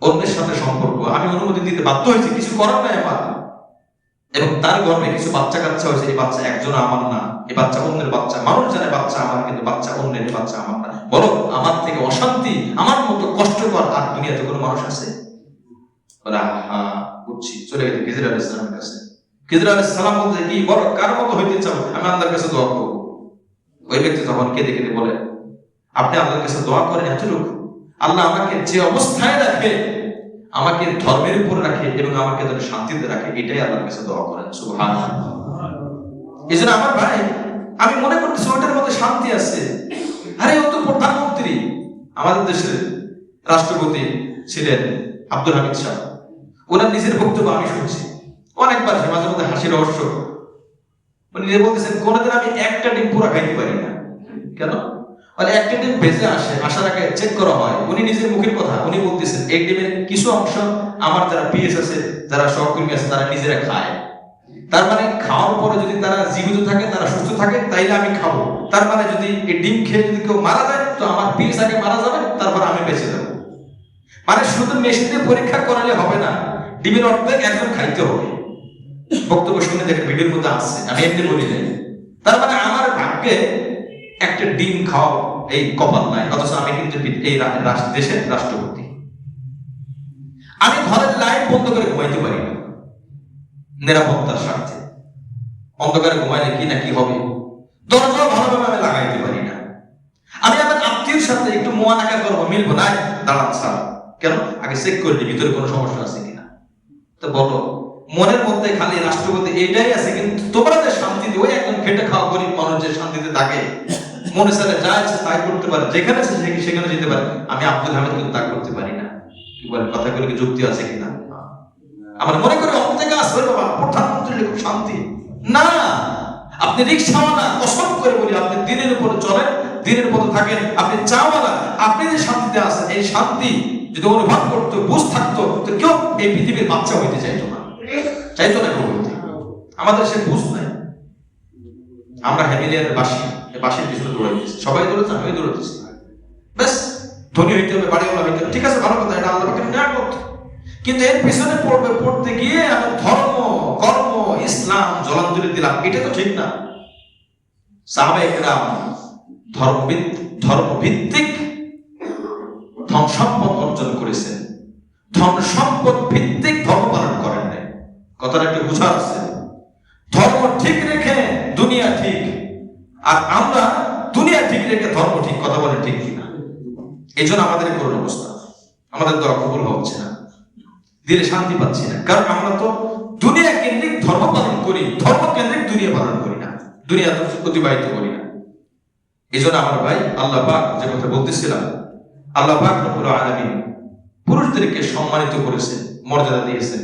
অন্যের সাথে সম্পর্ক আমি অনুমতি দিতে বাধ্য হয়েছি, কিছু করার নাই আমার। এবং তার গর্ভে কিছু বাচ্চা কাচ্চা হয়েছে, এই বাচ্চা একজন আমার না, এই বাচ্চা অন্যের বাচ্চা। মানুষ জানে বাচ্চা আমার, কিন্তু বাচ্চা অন্যের, বাচ্চা আমার না। বলো, আমার থেকে অশান্তি, আমার মতো কষ্টকর আর দুনিয়াতে কোনো মানুষ আছে? বলে হ্যাঁ বুঝছি। চলে গেছে খিজির আলাইহিস সালামের কাছে। খিজির আলাইহিস সালাম বলতে, কি বলো কার মতো হইতে চাও? আমি আল্লাহর কাছে দোয়া করবো। ওই ব্যক্তি তখন কেঁদে কেঁদে বলে, আপনি আল্লাহর কাছে দোয়া করেন এতটুকু, আল্লাহ আমাকে যে অবস্থায় রাখে, আমাকে ধর্মের উপর রাখে এবং আমাকে যেন শান্তিতে রাখে, এটাই আল্লাহর কাছে দোয়া করেন। সুবহানাল্লাহ। এই জন্য আমার ভাই, আমি মনে করতেছি ওইটার মধ্যে শান্তি আছে। আরে ও তো প্রধানমন্ত্রী, আমাদের দেশের রাষ্ট্রপতি ছিলেন আব্দুল হামিদ সাহেব, ওনার নিজের বক্তব্য আমি শুনছি অনেকবার, সে মাঝে মধ্যে হাসি রহস্য, উনি নিজে বলতেছেন কোনোদিন আমি একটা ডিম পুরা খাইতে পারি না। কেন? মানে একটা ডিম ভেজে আসার আগে চেক করা হয়। উনি নিজের মুখের কথা, উনি বলতেছেন এই ডিমের কিছু অংশ আমার যারা পিএস আছে, যারা সহকর্মী আছে, তারা নিজেরা খায়। তার মানে খাওয়ার পরে যদি তারা জীবিত থাকে, তারা সুস্থ থাকে, তাইলে আমি খাবো। তার মানে যদি এই ডিম খেয়ে যদি কেউ মারা যায়, তো আমার পিএস আগে মারা যাবে, তারপর আমি বেঁচে যাবো। মানে শুধু মেশিন দিয়ে পরীক্ষা করালে হবে না, ডিমের অর্ধেক একজন খাইতে হবে। বক্তব্য শুনে দেখেন, ভিডিওর মধ্যে আসছে, আমি এমনি বলি নাই। তার মানে আমার ভাগ্যে একটা ডিম খাওয়া এই কপাল নাই, অথচ আমি কিন্তু এই দেশের রাষ্ট্রপতি। আমি ঘরের লাইট বন্ধ করে ঘুমাইতে পারি না নিরাপত্তার স্বার্থে। অন্ধকারে ঘুমাইলে কি না কি হবে, দরজা ভালোভাবে আমি লাগাইতে পারি না। আমি আমার আত্মীয়ের সাথে একটু মোয়ানাকা করবো, মিলবো না, দাঁড়ান স্যার, কেন? আগে চেক করে নি ভিতরে কোনো সমস্যা আছে কিনা। তো বলো, মনের মধ্যে খালি রাষ্ট্রপতি এইটাই আছে, কিন্তু তোমরা যে শান্তিতে, ওই একজন খেটে খাওয়া গরিব মানুষ যে শান্তিতে থাকে, মনে সাথে যা ইচ্ছে তাই করতে পারে, যেখানে আছে সেখানে যেতে পারে, আমি আব্দুল হামিদ কিন্তু তা করতে পারি না। কি বলেন, কথাগুলো কি যুক্তি আছে কিনা? আমার মনে করে অন্য জায়গায় আসবে বাবা, প্রধানমন্ত্রী খুব শান্তি না। আপনি রিক্সাওয়ালা, কসম করে বলি, আপনি দিনের উপরে চলেন, দিনের পথে থাকেন, আপনি চাওয়ালা, আপনি যে শান্তিতে আছেন, এই শান্তি যদি অনুভব করতো, বুঝ থাকতো, তো কেউ এই পৃথিবীর বাচ্চা হইতে চাইতো না, চাইতো না কেউ হইতে। আমাদের সে বুঝ নাই। আমরা হ্যামিলিয়ার বাসির পিছনে দৌড়াইতেছি, সবাই দৌড়াচ্ছে, আমি দৌড়াতেছি। বেশ, ধনী হইতে হবে, বাড়িওয়ালা হইতে হবে, ঠিক আছে, ভালো কথা, এটা আল্লাহ পাকের নিয়ামত। কিন্তু এর পিছনে পড়তে গিয়ে আমি ধর্ম, কর্ম, ইসলাম জলাঞ্জলি দিলাম, এটা তো ঠিক না। সাহাবায়ে কেরাম ধর্মভিত্তিক ধন সম্পদ অর্জন করেছেন, ধন সম্পদ ভিত্তিক ধর্ম পালন করেন নাই। কথাটা একটু বুঝার আছে। ধর্ম ঠিক রেখে দুনিয়া ঠিক, আর আমরা দুনিয়া ঠিক রেখে ধর্ম ঠিক। কথা বলে ঠিক কিনা? এই জন্য আমাদের করুণ অবস্থা, আমাদের দোয়া কবুল হচ্ছে না, দিলে শান্তি পাচ্ছি না। কারণ আমরা তো দুনিয়া কেন্দ্রিক ধর্ম পালন করি, ধর্ম কেন্দ্রিক দুনিয়া পালন করি না, দুনিয়া তো অতিবাহিত করি না। এই জন্য আমার ভাই, আল্লাহ পাক যে কথা বলতেছিলাম, আল্লাহ পাক রব্বুল আলামিন পুরুষদেরকে সম্মানিত করেছেন, মর্যাদা দিয়েছেন।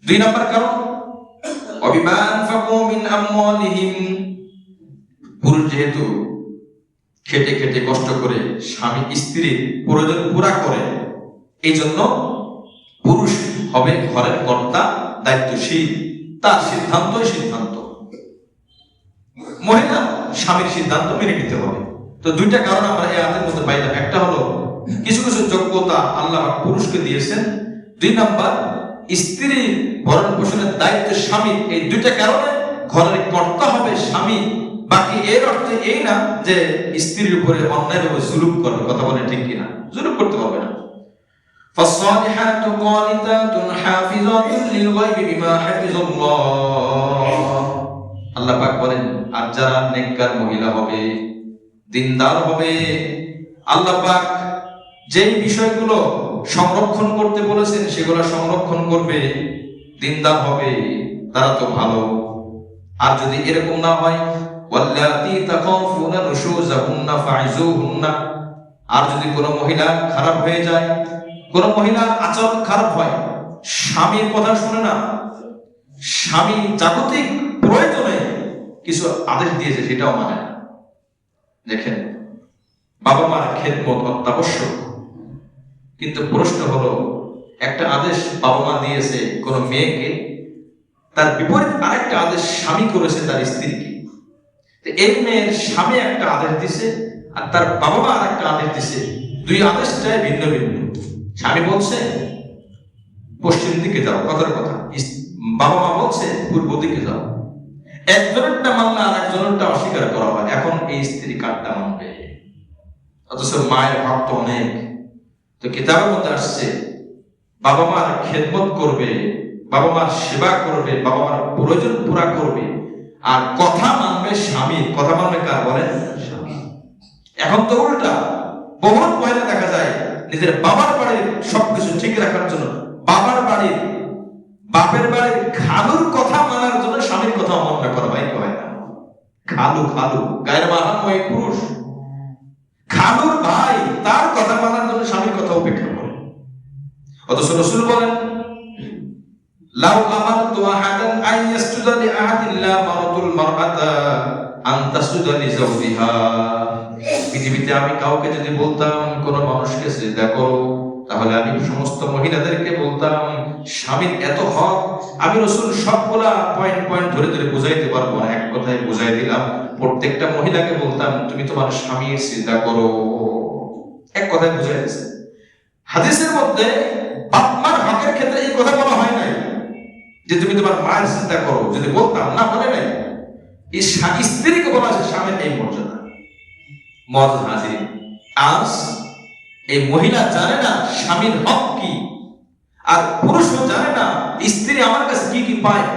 2 নাম্বার কারণ, অবিমা আনফাকু মিন আমওয়ালিহিম, পুরুষ যেহেতু খেটে খেটে কষ্ট করে স্বামী স্ত্রীর প্রয়োজন পুরা করে, এই জন্য পুরুষ হবে ঘরের কর্তা, দায়িত্বশীল, তার সিদ্ধান্তই সিদ্ধান্ত। মহিলা স্বামীর সিদ্ধান্ত মেনে নিতে হবে। তো 2টা কারণ আমরা এই আয়াতের মধ্যে পাইলাম। একটা হলো কিছু কিছু যোগ্যতা আল্লাহ পুরুষকে দিয়েছেন। 2 নাম্বার, স্ত্রীর ভরণ পোষণের দায়িত্ব স্বামী। এই 2টা কারণে ঘরের কর্তা হবে স্বামী। বাকি এর অর্থ এই না যে স্ত্রীর উপরে অন্যায়ভাবে জুলুম করবে। কথা বলে ঠিক কিনা? জুলুম করতে হবে না। فالصالحات قانتات حافظات للغيب بما حفظ الله, আল্লাহ পাক বলেন, আর যারা নেককার মহিলা হবে, দিনদার হবে, আল্লাহ পাক যেই বিষয়গুলো সংরক্ষণ করতে বলেছেন সেগুলো সংরক্ষণ করবে, দিনদার হবে, তারা তো ভালো। আর যদি এরকম না হয়, ওয়াল্লাতী তাখাফুনা নুশুজাহুন্না ফাইজুহুন্না, আর যদি কোনো মহিলা খারাপ হয়ে যায়, কোন মহিলার আচরণ খারাপ হয়, স্বামীর কথা শুনে না, স্বামী জাগতিক প্রয়োজনে কিছু আদেশ দিয়েছে সেটাও মানে না। দেখেন, বাবা মার খেদমত অত্যাবশ্যক, কিন্তু প্রশ্ন হলো, একটা আদেশ বাবা মা দিয়েছে কোন মেয়েকে, তার বিপরীত আরেকটা আদেশ স্বামী করেছে তার স্ত্রীকে। এই মেয়ের স্বামী একটা আদেশ দিছে আর তার বাবা মা আরেকটা আদেশ দিছে, 2 আদেশটাই ভিন্ন ভিন্ন। স্বামী বলছে পশ্চিম দিকে যাও, কথার কথা, বাবা মা বলছে পূর্ব দিকে যাও। একজনেরটা মানলে আর একজনেরটা অস্বীকার করা হয়। এখন এই স্ত্রী কারটা মানবে? অথচ মায়ের হক তো অনেক। তো কিতাবের মধ্যে আসছে, বাবা মার খেদমত করবে, বাবা মার সেবা করবে, বাবা মার প্রয়োজন পুরা করবে, আর কথা মানবে স্বামীর। কথা মানবে কার বলেন? স্বামী। এখন তো উল্টা, বহুত মহিলা দেখা যায় নিজের বাবার বাড়ির সবকিছু ঠিক রাখার জন্য বাপের বাড়ির খালুর কথা মানার জন্য স্বামীর কথা অমান্য করে। ভাই কয় না, খালু গায়ের মাহাত্ময় পুরুষ, খালুর ভাই, তার কথা মানার জন্য স্বামীর কথা উপেক্ষা করে। অথচ রাসূল বলেন লাউ আমারতু আহাদান আন ইয়াসজুদা লি আহাদিন লা মারাতুল মারআতা আন তাসজুদা লি যাওজিহা। পৃথিবীতে আমি কাউকে যদি বলতাম কোন মানুষকে সিজদা করো, তাহলে আমি সমস্ত মহিলাদেরকে বলতাম স্বামীর এত হক। আমি রাসূল সবগুলা পয়েন্ট পয়েন্ট ধরে ধরে বুঝাইতে পারবো না, এক কথায় বুঝাই দিলাম। প্রত্যেকটা মহিলাকে বলতাম তুমি তোমার স্বামীর সিজদা করো, এক কথায় বুঝাই দিয়েছে। হাদিসের মধ্যে বাপ মার হকের ক্ষেত্রে এই কথা বলা হয় নাই যে তুমি তোমার মায়ের চিন্তা করো, যদি বলতাম না বলে নাই। এই স্ত্রীকে বলা আছে স্বামীর এই মর্যাদা। মজ হাজির, আজ এই মহিলা জানে না স্বামীর হক কি, আর পুরুষও জানে না স্ত্রী আমার কাছে কি কি পায়।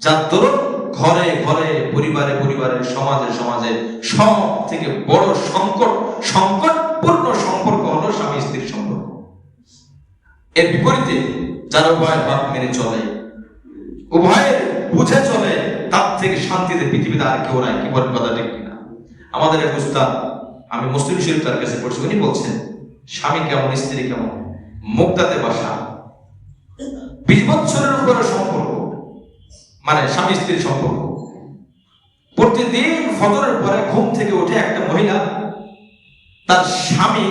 যার দরুন ঘরে ঘরে, পরিবারে পরিবারে, সমাজে সমাজে সব থেকে বড় সংকটপূর্ণ সম্পর্ক হলো স্বামী স্ত্রীর সম্পর্ক। এর বিপরীতে যারা উভয়ের হক মেনে চলে, উভয়ের বুঝে চলে, তার থেকে শান্তিতে পৃথিবীতে আর কেউ নাই। কি বলেন কথা ঠিক কিনা? আমাদের এক উস্তাদ, আমি মুসলিম শরীফ তার কাছে পড়ছি, উনি বলছেন স্বামী কেমন স্ত্রী কেমন, মুক্তাতে বাসা 20 বছরের উপরে সম্পর্ক, মানে স্বামী স্ত্রীর সম্পর্ক। প্রতিদিন ফজরের পরে ঘুম থেকে উঠে একটা মহিলা তার স্বামী,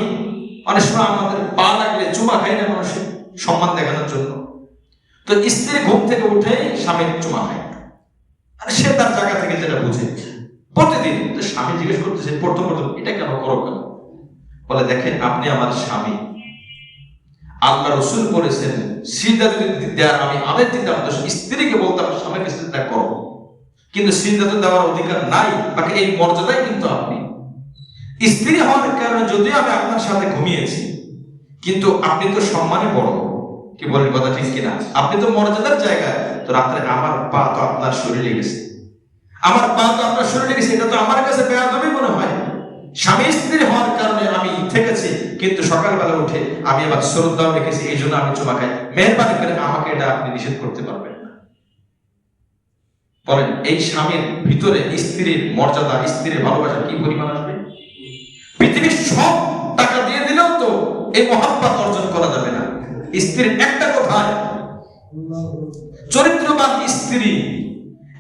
অনেক সময় আমাদের পা লাগলে চুমা খায় না মানুষের সম্মান দেখানোর জন্য, তো স্ত্রী ঘুম থেকে উঠে স্বামীর চুমা খায়। আর সে তার জায়গা থেকে যেটা বুঝে প্রতিদিন, তো স্বামী জিজ্ঞেস করতেছে প্রথম এটা কেন করো কেন? বলে দেখেন আপনি আমার স্বামী, আল্লাহ রাসূল বলেছেন সিজদা যদি দেওয়ার আমি আদেশ দিতাম তো স্ত্রীকে বলতাম স্বামীকে সিজদা করো, কিন্তু সিজদা তো দেওয়ার অধিকার নাই, বাকি এই মর্যাদাই কিন্তু আপনি স্ত্রী হওয়ার কারণে যদিও আমি আপনার সাথে ঘুমিয়েছি, কিন্তু আপনি তো সম্মানে বড়। কি বলেন কথা ঠিক কিনা? আপনি তো মর্যাদার জায়গায়, তো রাত্রে আমার পা তো আপনার শরীরে গেছে, আমার পা তো আপনার শরীরে গেছে, এটা তো আমার কাছে বেয়াদবি মনে হয়। স্বামী স্ত্রী হওয়ার কারণে আমি থেকেছি, কিন্তু সকালবেলা উঠে আমি আবার শ্রদ্ধাও রেখেছি, এই জন্য আমি চুমা খাই। মেহরবানি করে আমাকে এটা আপনি নিষেধ করতে পারবেন না। বলেন এই স্বামীর ভিতরে স্ত্রীর মর্যাদা, স্ত্রীর ভালোবাসা কি পরিমাণ আসবে? পৃথিবীর সব টাকা দিয়ে দিলেও তো এই মহাব্বত অর্জন করা যাবে না। স্ত্রীর একটা কথায়, চরিত্রবান স্ত্রী,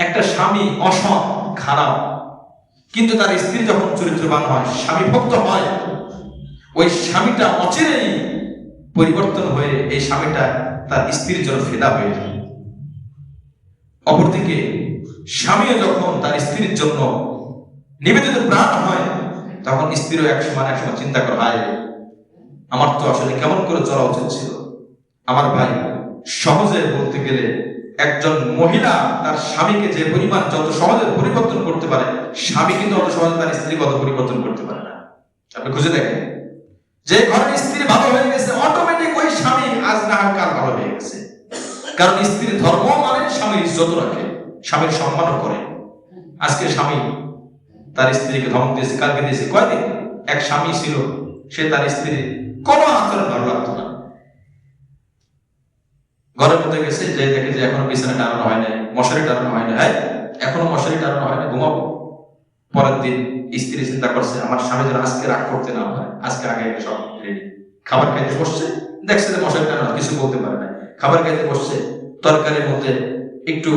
একটা স্বামী অসৎ খারাপ, কিন্তু তার স্ত্রী যখন চরিত্রবান হয়, স্বামী ভক্ত হয়, ওই স্বামীটা অচিরেই পরিবর্তন হয়ে এই স্বামীটা তার স্ত্রীর জন্য ফেদা হয়ে যায়। অপরদিকে স্বামীও যখন তার স্ত্রীর জন্য নিবেদিত প্রাণ হয়, তখন স্ত্রীও একসময় চিন্তা করে হায় আমার তো আসলে কেমন করে চলা উচিত ছিল। আমার ভাই, সহজে বলতে গেলে একজন মহিলা তার স্বামীকে যে পরিমাণ যত সহজে পরিবর্তন করতে পারে, স্বামী কিন্তু অত সহজে তার স্ত্রীকে অত পরিবর্তন করতে পারে না। আপনি খুঁজে দেখেন, যে ঘরের স্ত্রী ভালো হয়ে গেছে, অটোমেটিক ওই স্বামী আজ না হয় কাল ভালো হয়ে গেছে। কারণ স্ত্রীর ধর্ম মানে স্বামীর ইজ্জত রাখে, স্বামীর সম্মানও করে। আজকে স্বামী তার স্ত্রীকে ধমক দিয়েছে, কালকে দিয়েছে, কয়দিন এক স্বামী ছিল, সে তার স্ত্রীর কোনো আচরণ ভালো লাগতো না। ঘরের মধ্যে গেছে, যে দেখে যে এখনো বিছানা টানানো হয় না, মশারি টানানো হয় না, হ্যাঁ এখনো মশারি টানানো হয় না, ঘুমাবো। পরের দিন স্ত্রী চিন্তা করছে আমার স্বামী যেন আজকে রাগ করতে না হয়, আজকে আগে সব রেডি। খাবার খাইতে বসছে, দেখছে যে মশারি টানানো, কিছু বলতে পারে না। খাবার খাইতে বসছে, তরকারির মধ্যে একটু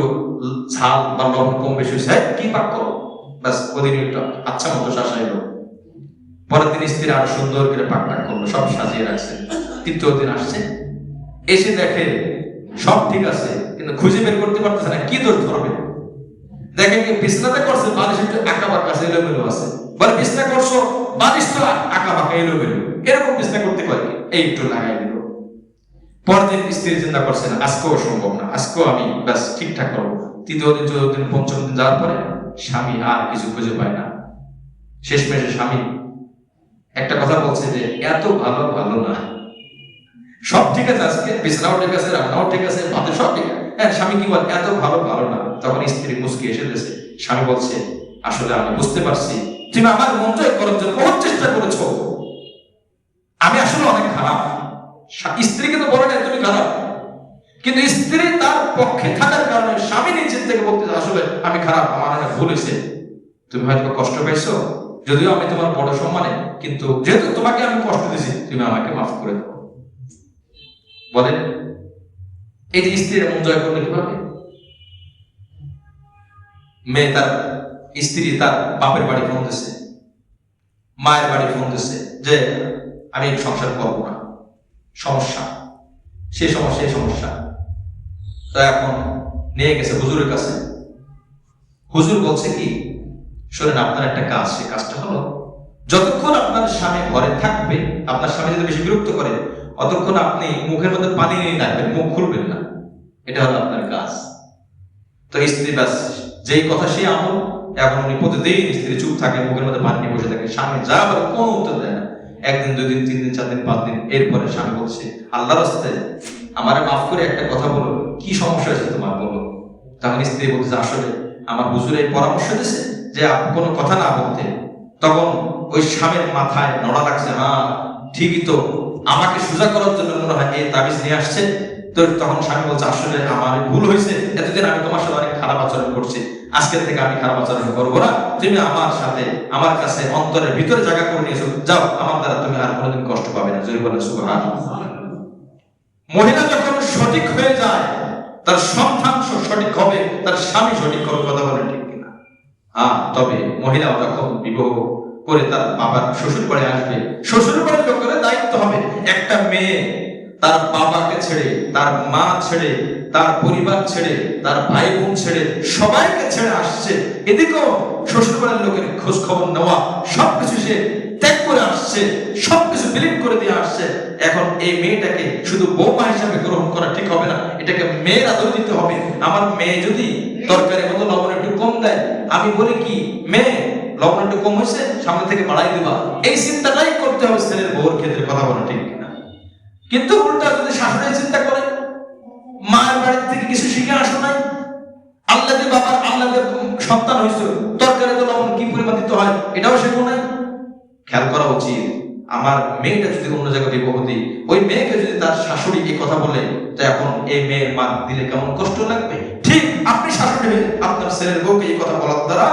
ঝাল বা লবণ কম বেশি হয়েছে, কি পাক করো, ব্যাস ওদিন একটু আচ্ছা মতো শাসাইল। পরের দিন স্ত্রী আরো সুন্দর করে পাক টাক করলো, সব সাজিয়ে রাখছে। তৃতীয় দিন আসছে, এসে দেখে সব ঠিক আছে, কিন্তু খুঁজে বের করতে পারতেছে না কি দোষ ধরবে। দেখেন কি বিছনাতে করছে, বালিশ একটু আঁকা বাঁকা আছে, এলোমেলো আছে। বলে বিছনা করছো, বালিশ তো আঁকা বাঁকা এলোমেলো, এরকম বিছনা করতে পারি, এই একটু লাগাই দিল। পরদিন স্ত্রী চিন্তা করছে না আজকেও সম্ভব না, আজকেও আমি ব্যাস ঠিকঠাক করবো। তৃতীয় দিন, চতুর্থ দিন, পঞ্চম দিন যাওয়ার পরে স্বামী আর কিছু খুঁজে পায় না। শেষমেশে স্বামী একটা কথা বলছে যে এত ভালো ভালো না, সব ঠিক আছে, আজকে বিছানাও ঠিক আছে, রান্নাও ঠিক আছে, ভাতে সব ঠিক আছে। হ্যাঁ, স্বামী কি বল এত ভালো ভালো না। তখন স্ত্রী মুচকি এসে দিয়েছে। স্বামী বলছে আসলে আমি বুঝতে পারছি তুমি আমার মন জয় করার জন্য বহুত চেষ্টা করেছো, আমি আসলে অনেক খারাপ। স্ত্রীকে তো বলে না তুমি খারাপ, কিন্তু স্ত্রী তার পক্ষে থাকার কারণে স্বামী নিজের থেকে বলতে আসলে আমি খারাপ, আমার অনেক ভুল হয়েছে, তুমি হয়তো কষ্ট পাইছো, যদিও আমি তোমার বড় সম্মানে, কিন্তু যেহেতু তোমাকে আমি কষ্ট দিয়েছি তুমি আমাকে মাফ করে দাও। বলেন এই যে স্ত্রীর মন জয় করলে কিভাবে? মেয়ে তার স্ত্রী তার বাপের বাড়ি ফোন দিচ্ছে, মায়ের বাড়ি ফোন দিচ্ছে যে আমি সংসার করবো না, সমস্যা, সেই সমস্যা। তো এখন নিয়ে গেছে হুজুরের কাছে। হুজুর বলছে কি, শোনেন আপনার একটা কাজ, সে কাজটা হলো যতক্ষণ আপনার স্বামী ঘরে থাকবে, আপনার স্বামী যদি বেশি বিরক্ত করে, অতক্ষণ আপনি মুখের মধ্যে পানি নিয়ে রাখবেন, মুখ খুলবেন না, এটা হলো আপনার কাজ। তো স্ত্রী ব্যাস যেই কথা সেই আমল। এখন উনি প্রতিদিন স্ত্রী চুপ থাকে, মুখের মধ্যে পানি নিয়ে বসে থাকে, স্বামী যা বলে কোনো উত্তর দেয় না। একদিন, 2 দিন, 3 দিন, 4 দিন, 5 দিন, এরপরে স্বামী বলছে আল্লাহর রাস্তায় আমারে মাফ করে একটা কথা বলো, কি সমস্যা হয়েছে তোমার বলো। তখন স্ত্রী বলছে আসলে আমার হুজুর এই পরামর্শ দিয়েছে যে কোনো কথা না বলতে। তখন ওই স্বামীর মাথায় নড়া লাগছে, হ্যাঁ ঠিকই তো, আমাকে সোজা করার জন্য মনে হয় এই তাবিজ নিয়ে আসছে। তো তখন স্বামী বলছে আসলে আমার ভুল হয়েছে, এতদিন আমি তোমার সাথে অনেক খারাপ আচরণ করছি, আজকের থেকে আমি খারাপ আচরণ করবো না, তুমি আমার সাথে আমার কাছে অন্তরের ভিতরে জায়গা করে নিয়েছো, যাও, আমার দ্বারা তুমি আর কোনোদিন কষ্ট পাবে না। জোরে বলে সুবহানাল্লাহ। মহিলা যখন সঠিক হয়ে যায়, তার সন্তান সঠিক হবে, তার স্বামী সঠিক হবে, কথা বলে ঠিক কিনা? তবে মহিলাও যখন বিবাহ করে তার বাবার শ্বশুর বাড়ি আসবে, শ্বশুর বাড়ির লোকের দায়িত্ব হবে, একটা মেয়ে তার বাবাকে ছেড়ে, তার মা ছেড়ে, তার পরিবার ছেড়ে, তার ভাই বোন ছেড়ে, সবাইকে ছেড়ে আসছে, এদিকেও শ্বশুর বাড়ির লোকের খোঁজ খবর নেওয়া, সবকিছু সে ত্যাগ করে আসছে, সবকিছু বিলীন করে দিয়ে আসছে। এখন এই মেয়েটাকে শুধু বৌমা হিসাবে গ্রহণ করা ঠিক হবে না, এটাকে মেয়ের আদর দিতে হবে। আমার মেয়ে যদি তরকারির মতো লবণ একটু কম দেয়, আমি বলি কি, মেয়ে লবণ একটু কম হয়েছে, সামনে থেকে বাড়াই দিবা, এই চিন্তাটাই করতে হবে ছেলের বউর ক্ষেত্রে, কথা বলা ঠিক কিনা? কিন্তু উল্টা যদি শাশুড়ি চিন্তা করে, মায়ের বাড়ি থেকে কিছু শিখে আসো নাই, আল্লাহ দিয়ে বাবার, আল্লাহ দিয়ে সন্তান হয়েছে, তরকারিতে লবণ কি পরিমাণ দিতে হয় এটাও শেখো নাই। খেয়াল করা উচিত, আমার মেয়েটা যদি অন্য জায়গায় বিবাহ দিই, ওই মেয়েকে যদি তার শাশুড়ি এই কথা বলে, তো এখন এই মেয়ের মা দিলে কেমন কষ্ট লাগবে। ঠিক আপনি শাশুড়ি আপনার ছেলের বউকে এই কথা বলার দ্বারা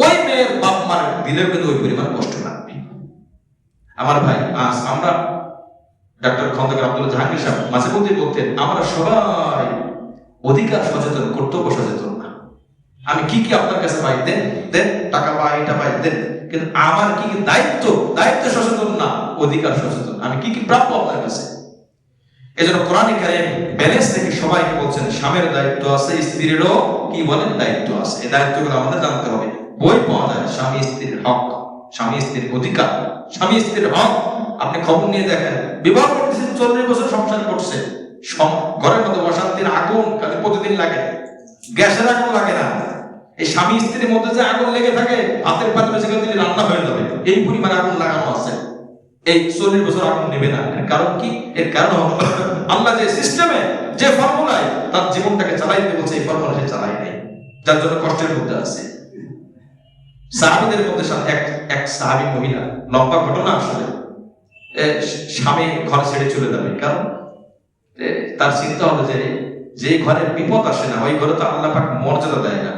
ওই মেয়ের বাপ মার দিলেও কিন্তু ওই পরিমাণ কষ্ট লাগবে। আমার ভাই, আজ আমরা ডাক্তার খন্দকার আব্দুল জাহাঙ্গীর সাহেব মাঝে মধ্যে বলতেন, আমরা সবাই অধিকার সচেতন, কর্তব্য সচেতন না। আমি কি কি আপনার কাছে পাই, দেন দেন, টাকা পাই, এটা পাই, দেন, কিন্তু আমার কি কি দায়িত্ব, দায়িত্ব সচেতন না, অধিকার সচেতন, আমি কি কি প্রাপ্য আপনার কাছে। এজন্য কোরআনে কারীম ব্যালেন্স থেকে সবাইকে বলছেন স্বামীর দায়িত্ব আছে, স্ত্রীরও কি বলেন দায়িত্ব আছে। এই দায়িত্বগুলো আমাদের জানতে হবে। বই পাওয়া যায় স্বামী স্ত্রীর হক, স্বামী স্ত্রীর অধিকার, স্বামী স্ত্রীর হক। আপনি খবর নিয়ে দেখেন, বিবাহ করতেছেন, 40 বছর সংসার করছে, ঘরের মধ্যে অশান্তির আগুন প্রতিদিন লাগে, গ্যাসের আগুন লাগে না। এই স্বামী স্ত্রীর মধ্যে যে আগুন লেগে থাকে, হাতের পাত্রে সেখানে দিলে রান্না হয়ে যাবে, এই পরিমাণ আগুন লাগানো আছে। এই 40 বছর আগুন নেবে না। এর কারণ কি? এর কারণ হলো আল্লাহ যে সিস্টেমে, যে ফর্মুলায় তার জীবনটাকে চালাইতে বলছে, এই ফর্মুলা সে চালাই নাই, যার জন্য কষ্টের মধ্যে আছে। সাহাবীদের মধ্যে এক সাহাবী মহিলা, লম্বা ঘটনা আসলে, স্বামী ঘর ছেড়ে চলে যাবে, কারণ তার চিন্তা হলো যে ঘরে বিপদ আসে না, ওই ঘরে তো আল্লাহ পাক মর্যাদা দেয় না।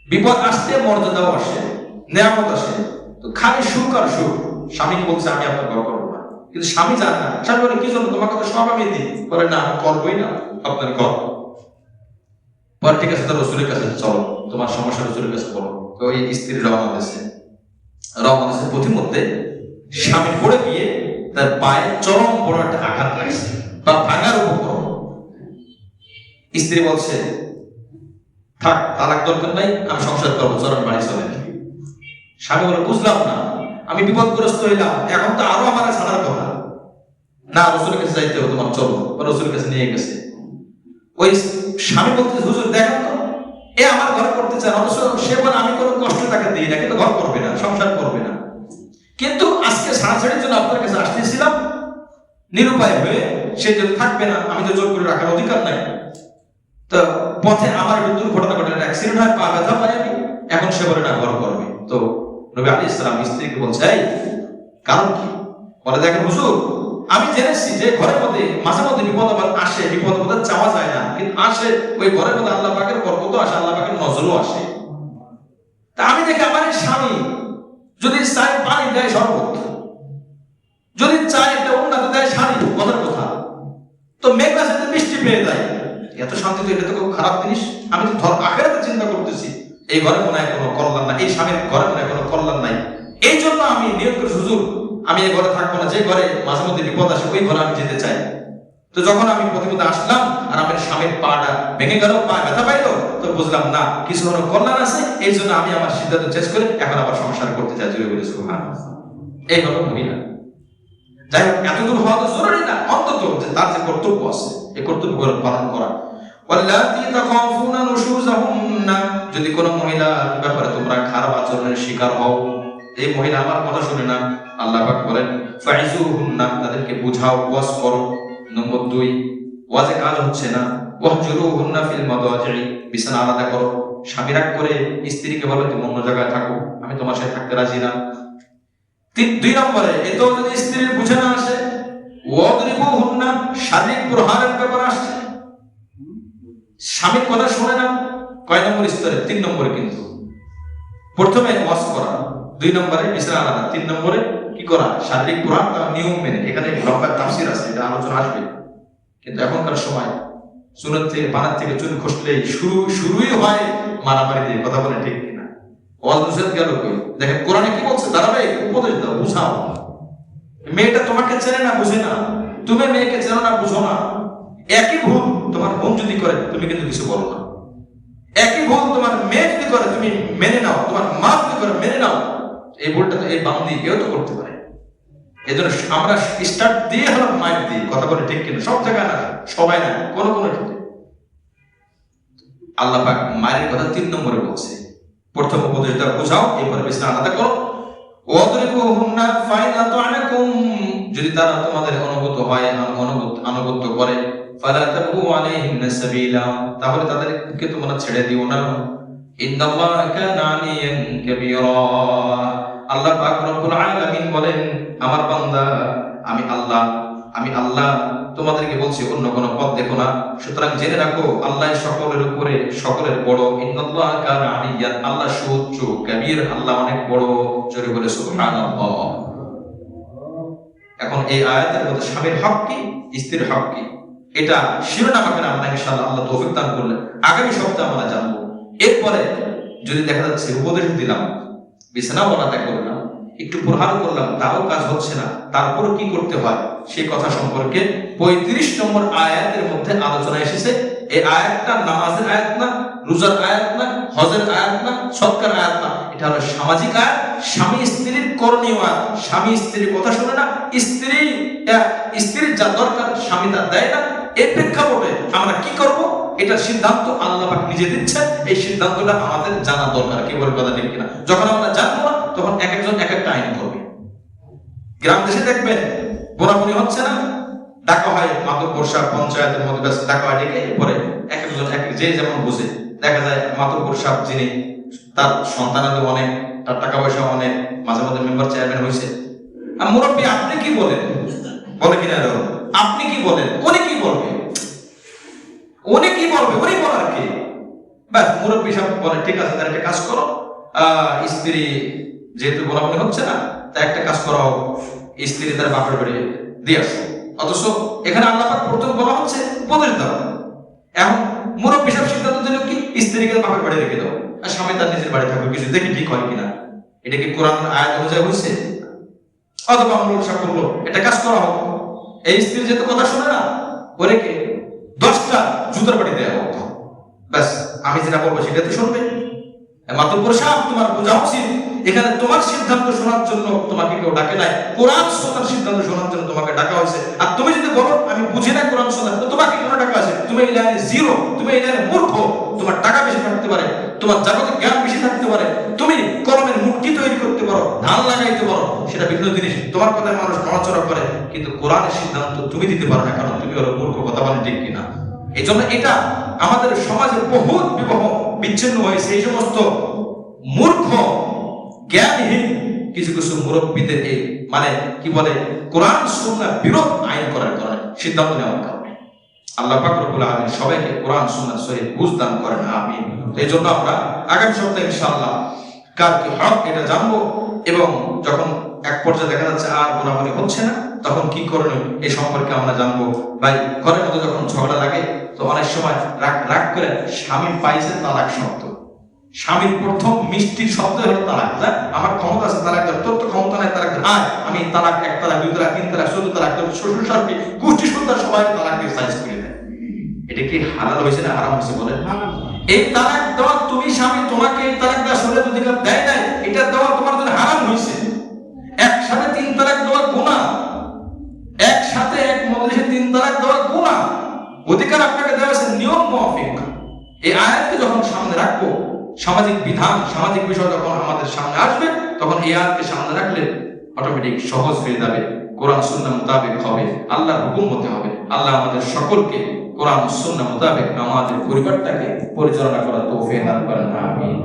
বিপদ আসতে মর্যাদাও আসে, নিয়ামত আসে, তো খালি সুখ আর সুখ। স্বামীকে বলছে আমি আপনার ঘর করবো না, কিন্তু স্বামী জানে না। স্বামী বলে কি জন্য, তোমাকে তো সব আমি দিই, বলে না আমি করবোই না আপনার ঘর। পরে ঠিক আছে, তার রসুলের কাছে চলো, তোমার সমস্যা রসুলের কাছে বলো। তো ওই স্ত্রী রওনা দিয়েছে, প্রতিমধ্যে স্বামী পড়ে গিয়ে তার পায়ে চরম বড় একটা আঘাত লাগছে বা ভাঙার উপক্রম। স্ত্রী বলছে থাক, তালাক দরকার নাই, আমি সংসার করবো, চরম বাড়ি চলে। স্বামী বলে বুঝলাম না, আমি বিপদগ্রস্ত হইলাম, এখন তো আরো আমার ছাড়ার কথা না, রসুলের কাছে যাইতে হবে তোমার, চলো। রসুলের কাছে নিয়ে গেছে। ওই স্বামী বলতে হুজুর দেখেন তো, এ আমার ঘর করতে চায়, অবশ্য সে বলে আমি কোনো কষ্ট তাকে দিই না, কিন্তু ঘর করবে না, সংসার করবে না। কিন্তু আজকে সারাসারির জন্য আপনার কাছে আসতেছিলাম, নিরুপায় হয়ে সে যদি থাকবে না, আমি তো জোর করে রাখার অধিকার নাই। তো পথে আমার একটু দুর্ঘটনা ঘটে, অ্যাক্সিডেন্ট হয়, পা ব্যথা পাই আমি, এখন সে বলে না ঘর করবে। তো নবী আলাইহিস সালাম স্ত্রীকে বলছে এই কারণ কি? বলে দেখেন হুজুর, আমি জেনেছি যে ঘরের মধ্যে মাঝে মধ্যে বিপদ আপদ আসে, বিপদ আপদ চাওয়া যায় না, কিন্তু আসে, ওই ঘরের মধ্যে আল্লাহ পাকের বরকতও আসে, আল্লাহ পাকের নজরও আসে। তা আমি দেখি আমার স্বামী যদি চায় পানি দেয় শরবত, যদি চায় একটা উন্নত দেয় শাড়ি, কথার কথা, পেয়ে যায়, এত শান্তি তো এটা তো খুব খারাপ জিনিস, আমি তো আখিরাতে চিন্তা করতেছি এই ঘরে মনে হয় কোনো কল্যাণ নাই, এই স্বামীর ঘরে মনে হয় কোনো কল্যাণ নাই, এই জন্য আমি নিয়োগ করে হুজুর আমি এই ঘরে থাকবো না, যে ঘরে মাঝে মধ্যে বিপদ আসে ওই ঘরে আমি যেতে চাই। তো যখন আমি প্রতিপদে আসলাম আর আমার স্বামীর পাটা ভেঙে গেল, পা ব্যথা পাইলো, তো বুঝলাম না কিছু কোনো কল্যাণ আছে, এই জন্য আমি আমার সিদ্ধান্ত চেঞ্জ করে এখন আবার সংসার করতে চাই। জুড়ে বলে সুবহানাল্লাহ। এই হলো মহিলা। যাই হোক, এতদূর হওয়া তো জরুরি না, অন্তত যে তার যে কর্তব্য আছে এই কর্তব্য পালন করা। ওয়াল্লাতী তাখাফুনা নুশুজাহুন্না, যদি কোনো মহিলার ব্যাপারে তোমরা খারাপ আচরণের শিকার হও, এই মহিলা আমার কথা শুনে না, আল্লাহ পাক বলেন ফাইজুহুন্না, তাদেরকে বুঝাও, ওয়াজ করো। নম্বর 2, ওয়াজে কাজ হচ্ছে না, ওয়াহজুরুহুন্না ফিল মাদাজি, বিছানা আলাদা করো। স্বামী রাগ করে স্ত্রীকে বলে তুমি অন্য জায়গায় থাকো, আমি তোমার সাথে থাকতে রাজি না। 2 নম্বরে, এতো যদি স্ত্রীর বুঝে না আসে, ওয়াদরিবুহুন্না, শারীরিক প্রহারের ব্যাপার আসছে, স্বামীর কথা শুনে না। কয় নম্বর স্তরে? 3 নম্বরে। কিন্তু প্রথমে ওয়াজ করা, 2 নম্বরে বিছানা আলাদা, 3 নম্বরে কি করা? শারীরিক প্রহার, নিয়ম মেনে। এখানে লম্বা তাফসীর আছে, এটা আলোচনা আসবে, কিন্তু এখনকার সময় চুনের থেকে পানার থেকে চুন খসলেই শুরুই হয় মারামারি দিয়ে। কথা বলে ঠিক কিনা? ওয়াজ নসিহত গেল কই? দেখেন কোরআনে কি বলছে, দাঁড়াবে উপদেশ দাও, বুঝাও। মেয়েটা তোমাকে চেনে না, বুঝে না, তুমি মেয়েকে চেনো না, বুঝো না। একই ভুল তোমার বোন যদি করে তুমি কিন্তু কিছু বলো না, একই ভুল তোমার মেয়ে যদি করে তুমি মেনে নাও, তোমার মা যদি করে মেনে নাও। এই ভুলটা তো এই বান্দি কেউ তো করতে পারে। এই জন্য আমরা স্টার্ট দিয়ে হলাম মাইক দিয়ে। কথা বলে ঠিক কিনা? সব জায়গায় না, সবাই না, কোন কোন ক্ষেত্রে। আল্লাহ পাক মায়ের কথা 3 নম্বরে বলছে। প্রথম উপদেশটা বুঝাও, এরপরে বিছানা আলাদা করো। ওয়াদরিবুহুন্না ফাইন আতা'নাকুম, যদি তারা তোমাদের অনুগত হয়, আনুগত্য করে, ফালা তাবগু আলাইহিন্না সাবিলা, তাহলে তাদেরকে তোমরা ছেড়ে দিও না। ইন্নাল্লাহা কানা আলিয়ান কাবীরা, আল্লাহ পাক রব্বুল আলামিন বলেন, আমার বান্দা আমি আল্লাহ তোমাদেরকে বলছি অন্য কোনো পথ দেখো না। সুতরাং জেনে রাখো আল্লাহ সকলের উপরে সকলের বড়। ইন্নাল্লাহা কানা আলিয়ান, আল্লাহ সুউচ্চ, কাবীর, আল্লাহ অনেক বড়। জোরে বলে সুবহানাল্লাহ। এখন এই আয়াতের মধ্যে স্বামীর হক কি, স্ত্রীর হক কি, এটা শিরোনাম আকারে আমরা ইনশাআল্লাহ আল্লাহ তৌফিক দান করলে আগামী সপ্তাহে আমরা জানবো। এরপরে যদি দেখা যাচ্ছে উপদেশ দিলাম, বিছানা বলাতে করলাম, একটু প্রহার করলাম, তাও কাজ হচ্ছে না, তারপর কি করতে হয় সেই কথা সম্পর্কে 35 নম্বর আয়াতের মধ্যে আলোচনা এসেছে। এই আয়াতটা নামাজের আয়াত না, রোজার আয়াত না, হজের আয়াত না, সৎকার আয়াত না, এটা হলো সামাজিক আয়াত, স্বামী স্ত্রীর করণীয় আয়াত। স্বামী স্ত্রীর কথা শুনে না, স্ত্রীর যা দরকার স্বামী তা দেয় না, এই প্রেক্ষাপটে আমরা কি করব এটার সিদ্ধান্ত আল্লাহ পাক নিজে দিচ্ছেন। এই সিদ্ধান্তটা আমাদের জানা দরকার। কি বলে কথা ঠিক কিনা? যখন আমরা জানবো না তখন এক একজন এক একটা আইন করবে। গ্রাম দেশে দেখবেন বোনাবুনি হচ্ছে না, ডাকা হয় মাতব্বর সাহেব, পঞ্চায়েতের মধ্যে ডাকা হয়, ডেকে এরপরে এক একজন যে যেমন বুঝে, দেখা যায় মাতব্বর সাহেব যিনি, তার সন্তানাদি অনেক, তার টাকা পয়সা অনেক, মাঝে মাঝে মেম্বার চেয়ারম্যান হয়েছে, আর মুরব্বী আপনি কি বলেন, বলে কিনা, আপনি কি বলেন, উনি কি বলবে, উনি কি বলবে, উনি বলার কি? ব্যাস মুরব্বী সাহেব বলে ঠিক আছে, তার একটা কাজ করো, স্ত্রী যেহেতু বোনাবুনি হচ্ছে না, তা একটা কাজ করো, স্ত্রী তার বাপের বাড়ি দিয়ে আসো। অথচ এখানে আল্লাহ পাক প্রথম বলা হচ্ছে উপদেশ দাও। এখন মুরব্বী সাহেব সিদ্ধান্ত দিল কি, স্ত্রীকে বাপের বাড়ি রেখে দাও, আর স্বামী তার নিজের বাড়ি থাকবে, কিছু দেখি ঠিক হয় কিনা। এটা কি কোরআনের আয়াত অনুযায়ী হয়েছে? অথবা মুরব্বী সাহেব বললো এটা কাজ করা হোক, এই স্ত্রী যেহেতু কথা শুনে না, ওরে কে 10টা জুতার বাড়ি দেওয়া হোক, ব্যাস আমি যেটা বলবো সেটাতে শুনবে। মাতব্বর সাহেব তোমার বোঝা উচিত, এখানে তোমার সিদ্ধান্ত শোনার জন্য তোমাকে কেউ ডাকে নাই, কোরআন সুন্নাহর সিদ্ধান্ত শোনার জন্য তোমাকে ডাকা হয়েছে। আর তুমি যদি বলো আমি বুঝি না কোরআন সুন্নাহ, তো তোমাকে কেন ডাকা আছে? তুমি এই লাইনে জিরো, তুমি এই লাইনে মূর্খ। তোমার টাকা বেশি থাকতে পারে, তোমার জাগতিক জ্ঞান বেশি থাকতে পারে, তুমি কলমের মূর্তি তৈরি করতে পারো, ধান লাগাইতে পারো, সেটা বিভিন্ন জিনিস, তোমার কথায় মানুষ নড়াচড়া করে, কিন্তু কোরআনের সিদ্ধান্ত তুমি দিতে পারো না, কারণ তুমি হলো মূর্খ। কথা বলেন ঠিক কিনা? এই জন্য এটা আমাদের সমাজে বহুত বিবাহ বিচ্ছিন্ন হয়েছে এই সমস্ত মূর্খ জ্ঞানহীন কিছু কিছু মুরব্বীদের এই মানে কি বলে কোরআন সুন্নাহ বিরোধ আইন করার কারণে, সিদ্ধান্ত নেওয়ার কারণে। আল্লাহ পাক রব্বুল আলামিন সবাইকে কোরআন সুন্নাহ সহিহ বুঝ দান করেন, আমিন। এই জন্য আমরা আগামী সপ্তাহে ইনশাআল্লাহ কার কি হক এটা জানবো, এবং যখন এক পর্যায়ে দেখা যাচ্ছে আর গোনাগুনি হচ্ছে না, তখন কি করণীয় এই সম্পর্কে আমরা জানবো। ভাই, ঘরের মধ্যে যখন ঝগড়া লাগে তো অনেক সময় রাগ রাগ করে স্বামী পাইছে তালাক শব্দ, স্বামীর প্রথম মিষ্টির শব্দ হলো তালাক। আমার ক্ষমতা আছে তালাক দেওয়ার, তোর তো ক্ষমতা নাই তালাক দেওয়ার, আয় আমি তালাক, এক তালাক, দুই তালাক, তিন তালাক, 14 তালাক, তোর শ্বশুর শাশুড়ি গোষ্ঠী সন্তান সবাই তালাক দিয়ে সাইজ করে দেয়। এটা কি হালাল হয়েছে না হারাম হয়েছে বলেন? এই তালাক দেওয়া, তুমি স্বামী তোমাকে এই তালাক দেওয়া শরীয়ত অধিকার দেয় নাই, এটা দেওয়া তোমার জন্য হারাম হয়েছে। একসাথে 3 তালাক দেওয়া গুনাহ, একসাথে এক মজলিসে 3 তালাক দেওয়া গুনাহ। অধিকার আপনাকে দেওয়া হয়েছে নিয়ম মাফিক। এই আয়াতকে যখন সামনে রাখবো, সামাজিক বিধান, সামাজিক বিষয় যখন আমাদের সামনে আসবে, তখন এই আয়াতকে সামনে রাখলে অটোমেটিক সহজ হয়ে যাবে, কোরআন সুন্নাহ মোতাবেক হবে, আল্লাহর হুকুম মতে হবে। আল্লাহ আমাদের সকলকে কোরআন সুন্নাহ মোতাবেক আমাদের পরিবারটাকে পরিচালনা করার তৌফিক দান করেন, আমিন।